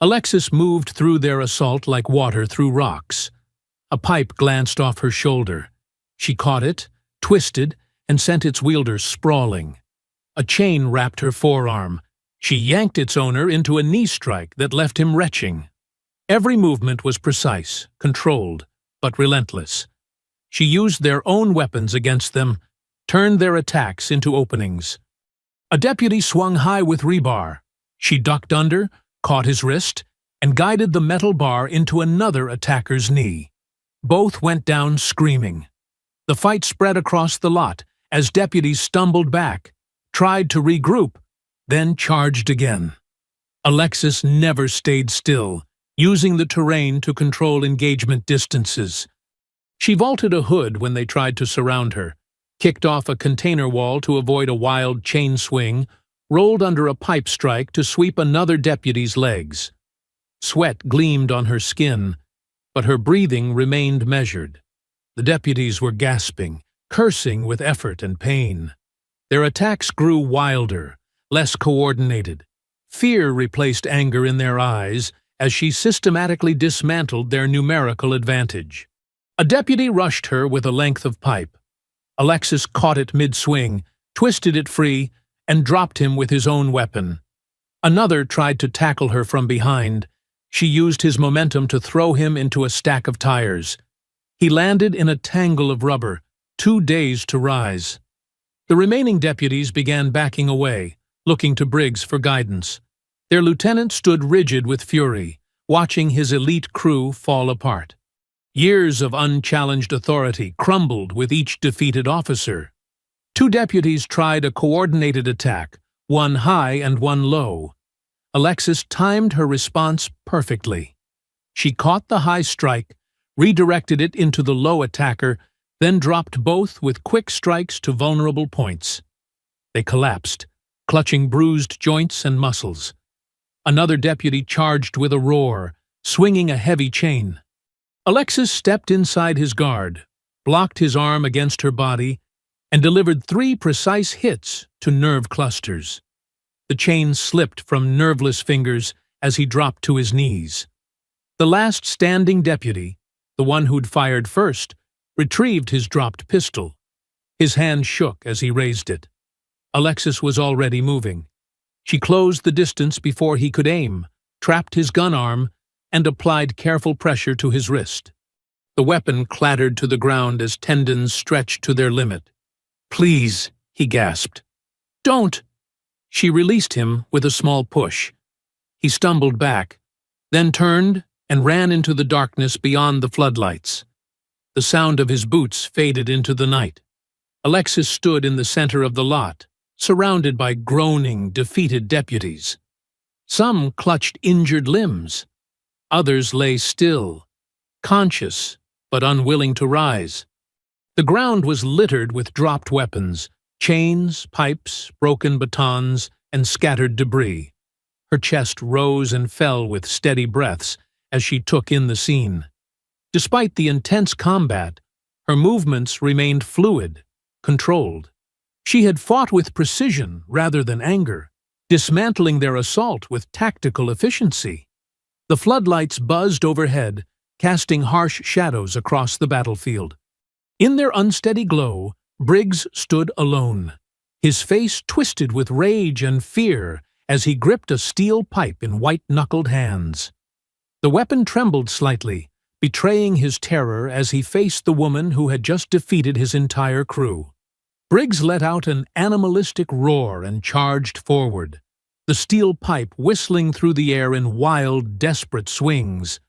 Alexis moved through their assault like water through rocks. A pipe glanced off her shoulder. She caught it, twisted, and sent its wielder sprawling. A chain wrapped her forearm. She yanked its owner into a knee strike that left him retching. Every movement was precise, controlled, but relentless. She used their own weapons against them, turned their attacks into openings. A deputy swung high with rebar. She ducked under, caught his wrist, and guided the metal bar into another attacker's knee. Both went down screaming. The fight spread across the lot as deputies stumbled back, tried to regroup, then charged again. Alexis never stayed still, using the terrain to control engagement distances. She vaulted a hood when they tried to surround her, kicked off a container wall to avoid a wild chain swing, rolled under a pipe strike to sweep another deputy's legs. Sweat gleamed on her skin, but her breathing remained measured. The deputies were gasping, cursing with effort and pain. Their attacks grew wilder, less coordinated. Fear replaced anger in their eyes as she systematically dismantled their numerical advantage. A deputy rushed her with a length of pipe. Alexis caught it mid-swing, twisted it free, and dropped him with his own weapon. Another tried to tackle her from behind. She used his momentum to throw him into a stack of tires. He landed in a tangle of rubber, too dazed to rise. The remaining deputies began backing away, looking to Briggs for guidance. Their lieutenant stood rigid with fury, watching his elite crew fall apart. Years of unchallenged authority crumbled with each defeated officer. Two deputies tried a coordinated attack, one high and one low. Alexis timed her response perfectly. She caught the high strike, redirected it into the low attacker, then dropped both with quick strikes to vulnerable points. They collapsed, clutching bruised joints and muscles. Another deputy charged with a roar, swinging a heavy chain. Alexis stepped inside his guard, blocked his arm against her body, and delivered 3 precise hits to nerve clusters. The chain slipped from nerveless fingers as he dropped to his knees. The last standing deputy, the one who'd fired first, retrieved his dropped pistol. His hand shook as he raised it. Alexis was already moving. She closed the distance before he could aim, trapped his gun arm, and applied careful pressure to his wrist. The weapon clattered to the ground as tendons stretched to their limit. "Please," he gasped. "Don't!" She released him with a small push. He stumbled back, then turned and ran into the darkness beyond the floodlights. The sound of his boots faded into the night. Alexis stood in the center of the lot, surrounded by groaning, defeated deputies. Some clutched injured limbs. Others lay still, conscious but unwilling to rise. The ground was littered with dropped weapons, chains, pipes, broken batons, and scattered debris. Her chest rose and fell with steady breaths as she took in the scene. Despite the intense combat, her movements remained fluid, controlled. She had fought with precision rather than anger, dismantling their assault with tactical efficiency. The floodlights buzzed overhead, casting harsh shadows across the battlefield. In their unsteady glow, Briggs stood alone, his face twisted with rage and fear as he gripped a steel pipe in white-knuckled hands. The weapon trembled slightly, betraying his terror as he faced the woman who had just defeated his entire crew. Briggs let out an animalistic roar and charged forward, the steel pipe whistling through the air in wild, desperate swings.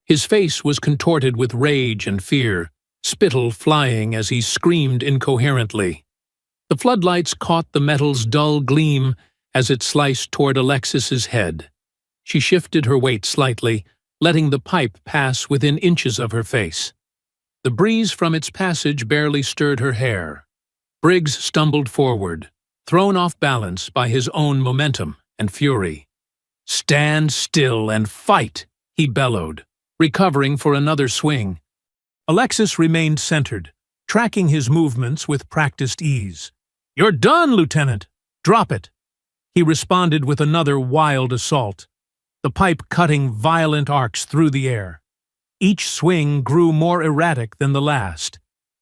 His face was contorted with rage and fear, spittle flying as he screamed incoherently. The floodlights caught the metal's dull gleam as it sliced toward Alexis's head. She shifted her weight slightly, letting the pipe pass within inches of her face. The breeze from its passage barely stirred her hair. Briggs stumbled forward, thrown off balance by his own momentum, and fury. "Stand still and fight," he bellowed, recovering for another swing. Alexis remained centered, tracking his movements with practiced ease. "You're done, Lieutenant! Drop it!" He responded with another wild assault, the pipe cutting violent arcs through the air. Each swing grew more erratic than the last,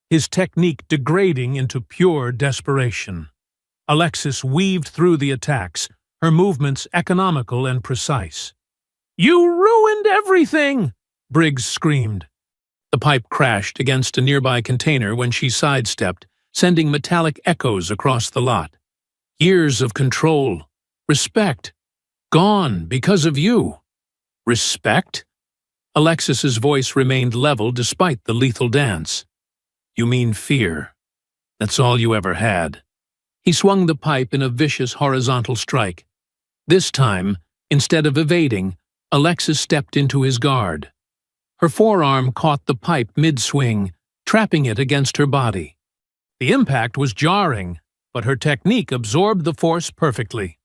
his technique degrading into pure desperation. Alexis weaved through the attacks, her movements economical and precise. "You ruined everything!" Briggs screamed. The pipe crashed against a nearby container when she sidestepped, sending metallic echoes across the lot. Years of control, respect, gone because of you. Respect? Alexis's voice remained level despite the lethal dance. "You mean fear. That's all you ever had." He swung the pipe in a vicious horizontal strike. This time, instead of evading, Alexis stepped into his guard. Her forearm caught the pipe mid-swing, trapping it against her body. The impact was jarring, but her technique absorbed the force perfectly.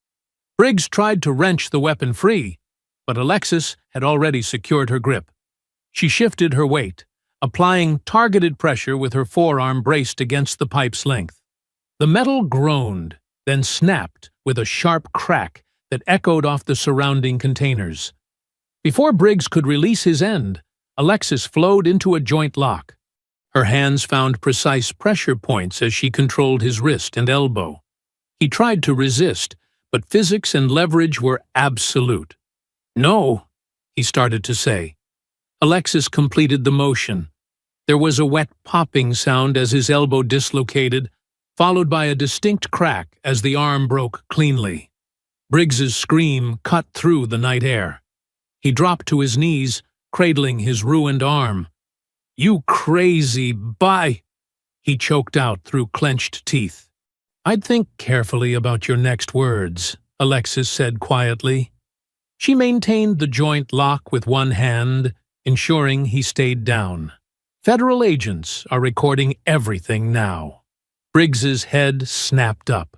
Briggs tried to wrench the weapon free, but Alexis had already secured her grip. She shifted her weight, applying targeted pressure with her forearm braced against the pipe's length. The metal groaned, then snapped with a sharp crack that echoed off the surrounding containers. Before Briggs could release his end, Alexis flowed into a joint lock. Her hands found precise pressure points as she controlled his wrist and elbow. He tried to resist, but physics and leverage were absolute. "No," he started to say. Alexis completed the motion. There was a wet popping sound as his elbow dislocated, followed by a distinct crack as the arm broke cleanly. Briggs's scream cut through the night air. He dropped to his knees, cradling his ruined arm. "You crazy he choked out through clenched teeth. "I'd think carefully about your next words," Alexis said quietly. She maintained the joint lock with one hand, ensuring he stayed down. "Federal agents are recording everything now." Briggs's head snapped up.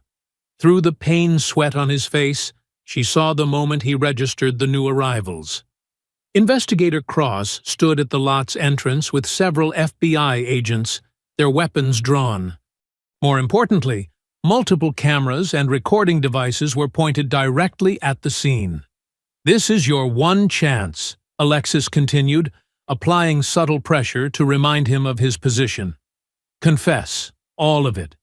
Through the pain sweat on his face, she saw the moment he registered the new arrivals. Investigator Cross stood at the lot's entrance with several FBI agents, their weapons drawn. More importantly, multiple cameras and recording devices were pointed directly at the scene. "This is your one chance," Alexis continued, applying subtle pressure to remind him of his position. "Confess, all of it.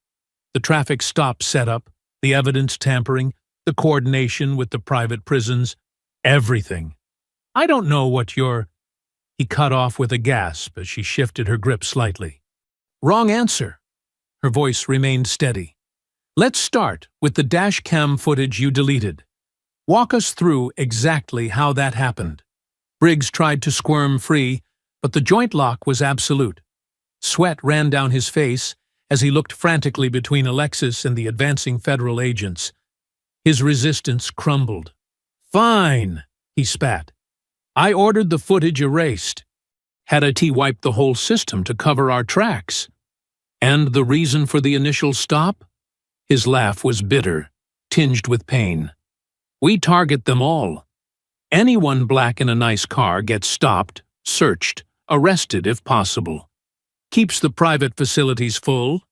The traffic stop setup, the evidence tampering, the coordination with the private prisons, everything. I don't know what you're—" He cut off with a gasp as she shifted her grip slightly. "Wrong answer." Her voice remained steady. "Let's start with the dash cam footage you deleted. Walk us through exactly how that happened." Briggs tried to squirm free, but the joint lock was absolute. Sweat ran down his face as he looked frantically between Alexis and the advancing federal agents. His resistance crumbled. "Fine," he spat. "I ordered the footage erased. Had IT wiped the whole system to cover our tracks. And the reason for the initial stop?" His laugh was bitter, tinged with pain. "We target them all. Anyone black in a nice car gets stopped, searched, arrested if possible. Keeps the private facilities full,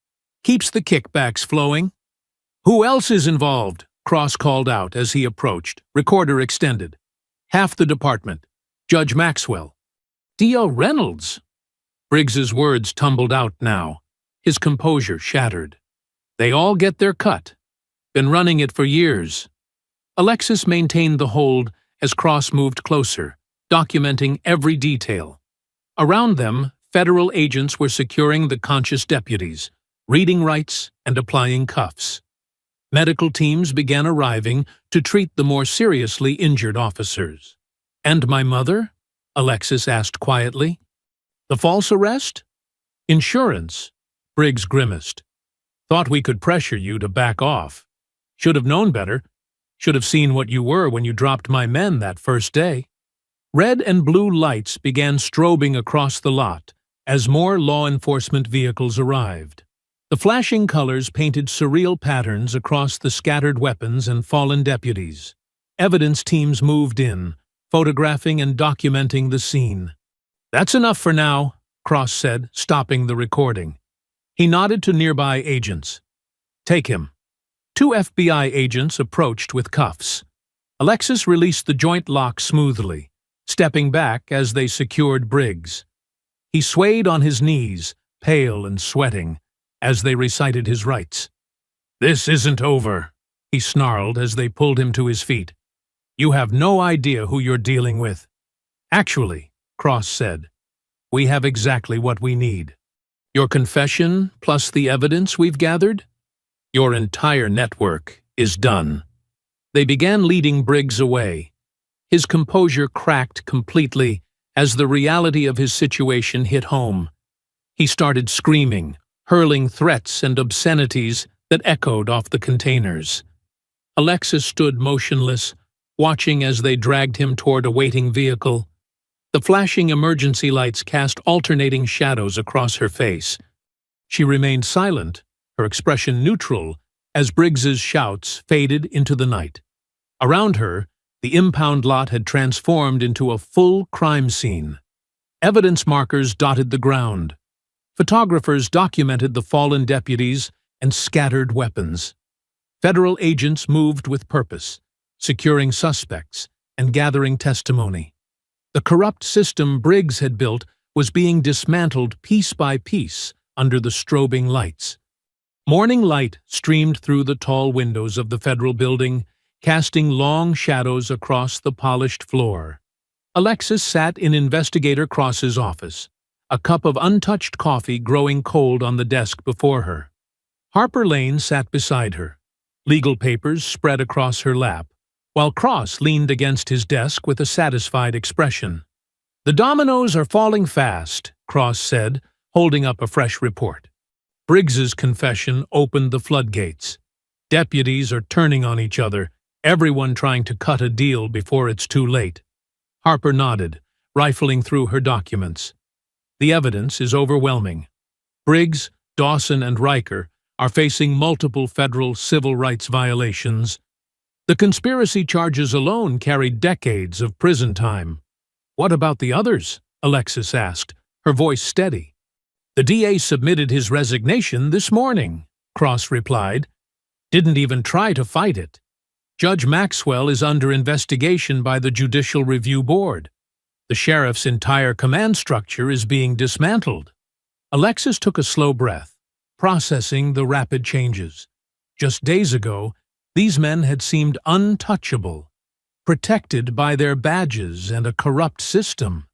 keeps the kickbacks flowing." "Who else is involved?" Cross called out as he approached, recorder extended. "Half the department. Judge Maxwell." "D.O. Reynolds." Briggs's words tumbled out now, his composure shattered. "They all get their cut. Been running it for years." Alexis maintained the hold as Cross moved closer, documenting every detail. Around them, federal agents were securing the conscious deputies, reading rights and applying cuffs. Medical teams began arriving to treat the more seriously injured officers. "And my mother?" Alexis asked quietly. "The false arrest?" "Insurance," Briggs grimaced. "Thought we could pressure you to back off. Should have known better. Should have seen what you were when you dropped my men that first day." Red and blue lights began strobing across the lot as more law enforcement vehicles arrived. The flashing colors painted surreal patterns across the scattered weapons and fallen deputies. evidence teams moved in, photographing and documenting the scene. "That's enough for now," Cross said, stopping the recording. He nodded to nearby agents. "Take him." Two FBI agents approached with cuffs. Alexis released the joint lock smoothly, stepping back as they secured Briggs. He swayed on his knees, pale and sweating, as they recited his rights. "This isn't over," he snarled as they pulled him to his feet. "You have no idea who you're dealing with." "Actually," Cross said, "we have exactly what we need. Your confession, plus the evidence we've gathered? Your entire network is done." They began leading Briggs away. His composure cracked completely as the reality of his situation hit home. He started screaming, hurling threats and obscenities that echoed off the containers. Alexis stood motionless, watching as they dragged him toward a waiting vehicle. The flashing emergency lights cast alternating shadows across her face. She remained silent, her expression neutral, as Briggs's shouts faded into the night. Around her, the impound lot had transformed into a full crime scene. Evidence markers dotted the ground. Photographers documented the fallen deputies and scattered weapons. Federal agents moved with purpose, securing suspects and gathering testimony. The corrupt system Briggs had built was being dismantled piece by piece under the strobing lights. Morning light streamed through the tall windows of the federal building, casting long shadows across the polished floor. Alexis sat in Investigator Cross's office, a cup of untouched coffee growing cold on the desk before her. Harper Lane sat beside her, legal papers spread across her lap, while Cross leaned against his desk with a satisfied expression. "The dominoes are falling fast," Cross said, holding up a fresh report. Briggs's confession opened the floodgates. Deputies are turning on each other, everyone trying to cut a deal before it's too late. Harper nodded, rifling through her documents. "The evidence is overwhelming. Briggs, Dawson, and Riker are facing multiple federal civil rights violations. The conspiracy charges alone carried decades of prison time." "What about the others?" Alexis asked, her voice steady. "The DA submitted his resignation this morning," Cross replied. "Didn't even try to fight it. Judge Maxwell is under investigation by the Judicial Review Board. The sheriff's entire command structure is being dismantled." Alexis took a slow breath, processing the rapid changes. Just days ago, these men had seemed untouchable, protected by their badges and a corrupt system.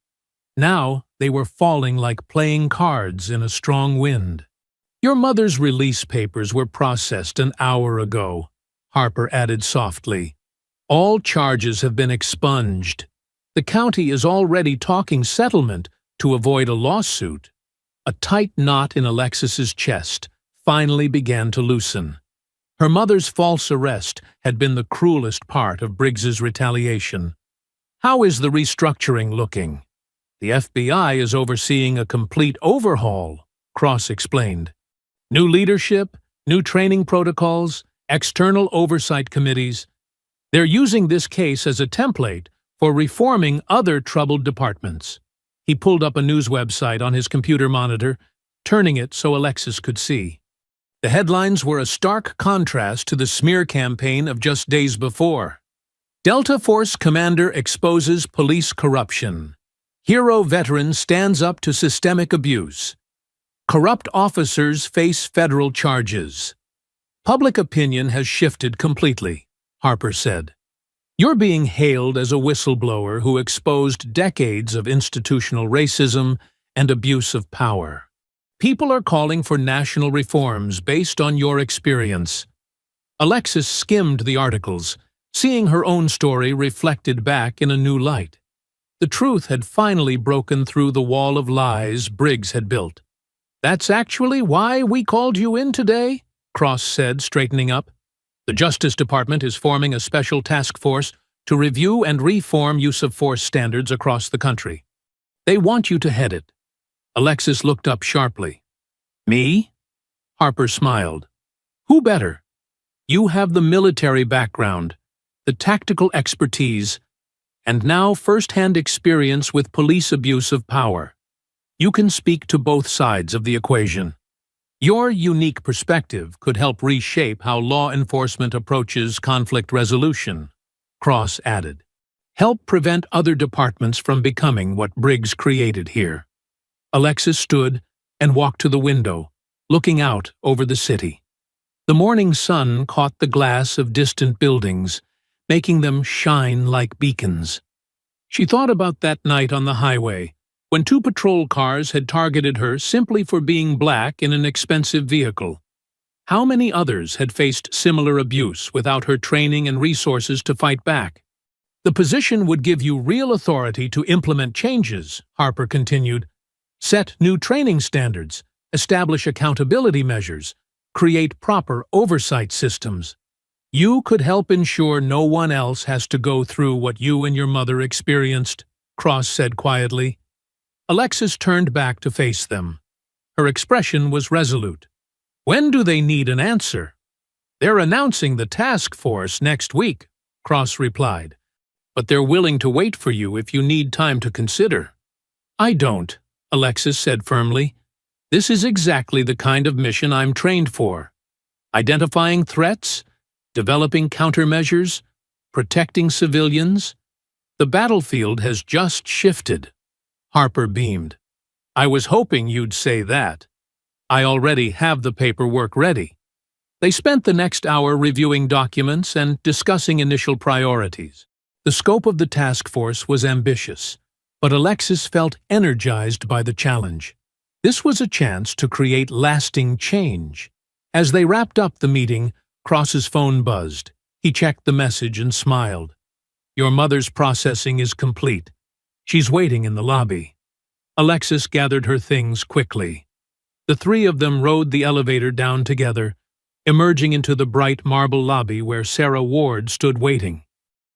Now they were falling like playing cards in a strong wind. "Your mother's release papers were processed an hour ago," Harper added softly. "All charges have been expunged. The county is already talking settlement to avoid a lawsuit." A tight knot in Alexis's chest finally began to loosen. Her mother's false arrest had been the cruelest part of Briggs's retaliation. "How is the restructuring looking?" "The FBI is overseeing a complete overhaul," Cross explained. "New leadership, new training protocols, external oversight committees. They're using this case as a template for reforming other troubled departments." He pulled up a news website on his computer monitor, turning it so Alexis could see. The headlines were a stark contrast to the smear campaign of just days before. "Delta Force Commander exposes police corruption. Hero veteran stands up to systemic abuse. Corrupt officers face federal charges." "Public opinion has shifted completely," Harper said. "You're being hailed as a whistleblower who exposed decades of institutional racism and abuse of power. People are calling for national reforms based on your experience." Alexis skimmed the articles, seeing her own story reflected back in a new light. The truth had finally broken through the wall of lies Briggs had built. "That's actually why we called you in today," Cross said, straightening up. "The Justice Department is forming a special task force to review and reform use-of-force standards across the country. They want you to head it." Alexis looked up sharply. "Me?" Harper smiled. "Who better? You have the military background, the tactical expertise, and now first-hand experience with police abuse of power. You can speak to both sides of the equation. Your unique perspective could help reshape how law enforcement approaches conflict resolution, Cross added. Help prevent other departments from becoming what Briggs created here. Alexis stood and walked to the window, looking out over the city. The morning sun caught the glass of distant buildings, making them shine like beacons. She thought about that night on the highway, when 2 patrol cars had targeted her simply for being black in an expensive vehicle. How many others had faced similar abuse without her training and resources to fight back? The position would give you real authority to implement changes, Harper continued. Set new training standards, establish accountability measures, create proper oversight systems. You could help ensure no one else has to go through what you and your mother experienced, Cross said quietly. Alexis turned back to face them. Her expression was resolute. When do they need an answer? They're announcing the task force next week, Cross replied. But they're willing to wait for you if you need time to consider. I don't, Alexis said firmly. This is exactly the kind of mission I'm trained for. Identifying threats, developing countermeasures, protecting civilians. The battlefield has just shifted. Harper beamed. I was hoping you'd say that. I already have the paperwork ready. They spent the next hour reviewing documents and discussing initial priorities. The scope of the task force was ambitious, but Alexis felt energized by the challenge. This was a chance to create lasting change. As they wrapped up the meeting, Cross's phone buzzed. He checked the message and smiled. Your mother's processing is complete. She's waiting in the lobby. Alexis gathered her things quickly. The 3 of them rode the elevator down together, emerging into the bright marble lobby where Sarah Ward stood waiting.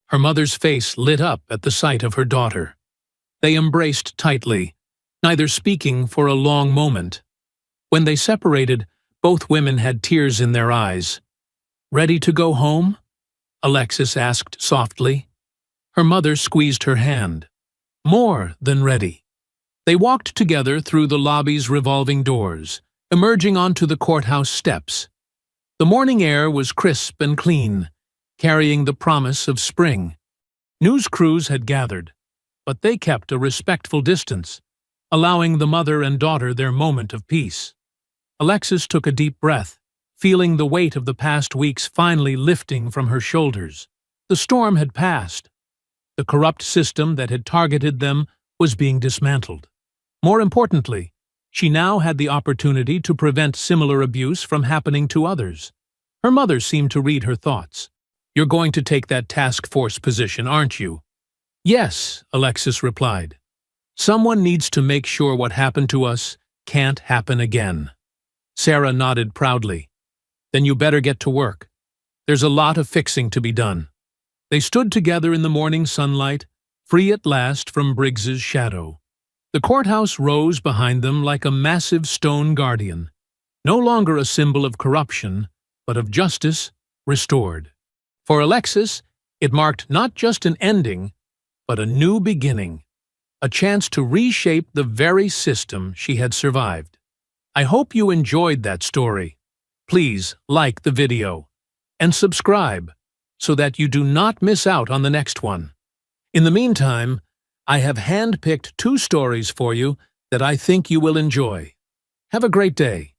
Her mother's face lit up at the sight of her daughter. They embraced tightly, neither speaking for a long moment. When they separated, both women had tears in their eyes. Ready to go home? Alexis asked softly. Her mother squeezed her hand. More than ready. They walked together through the lobby's revolving doors, emerging onto the courthouse steps. The morning air was crisp and clean, carrying the promise of spring. News crews had gathered, but they kept a respectful distance, allowing the mother and daughter their moment of peace. Alexis took a deep breath, feeling the weight of the past weeks finally lifting from her shoulders. The storm had passed. The corrupt system that had targeted them was being dismantled. More importantly, she now had the opportunity to prevent similar abuse from happening to others. Her mother seemed to read her thoughts. You're going to take that task force position, aren't you? Yes, Alexis replied. Someone needs to make sure what happened to us can't happen again. Sarah nodded proudly. Then you better get to work. There's a lot of fixing to be done. They stood together in the morning sunlight, free at last from Briggs's shadow. The courthouse rose behind them like a massive stone guardian, no longer a symbol of corruption, but of justice restored. For Alexis, it marked not just an ending, but a new beginning, a chance to reshape the very system she had survived. I hope you enjoyed that story. Please like the video and subscribe so that you do not miss out on the next one. In the meantime, I have handpicked 2 stories for you that I think you will enjoy. Have a great day.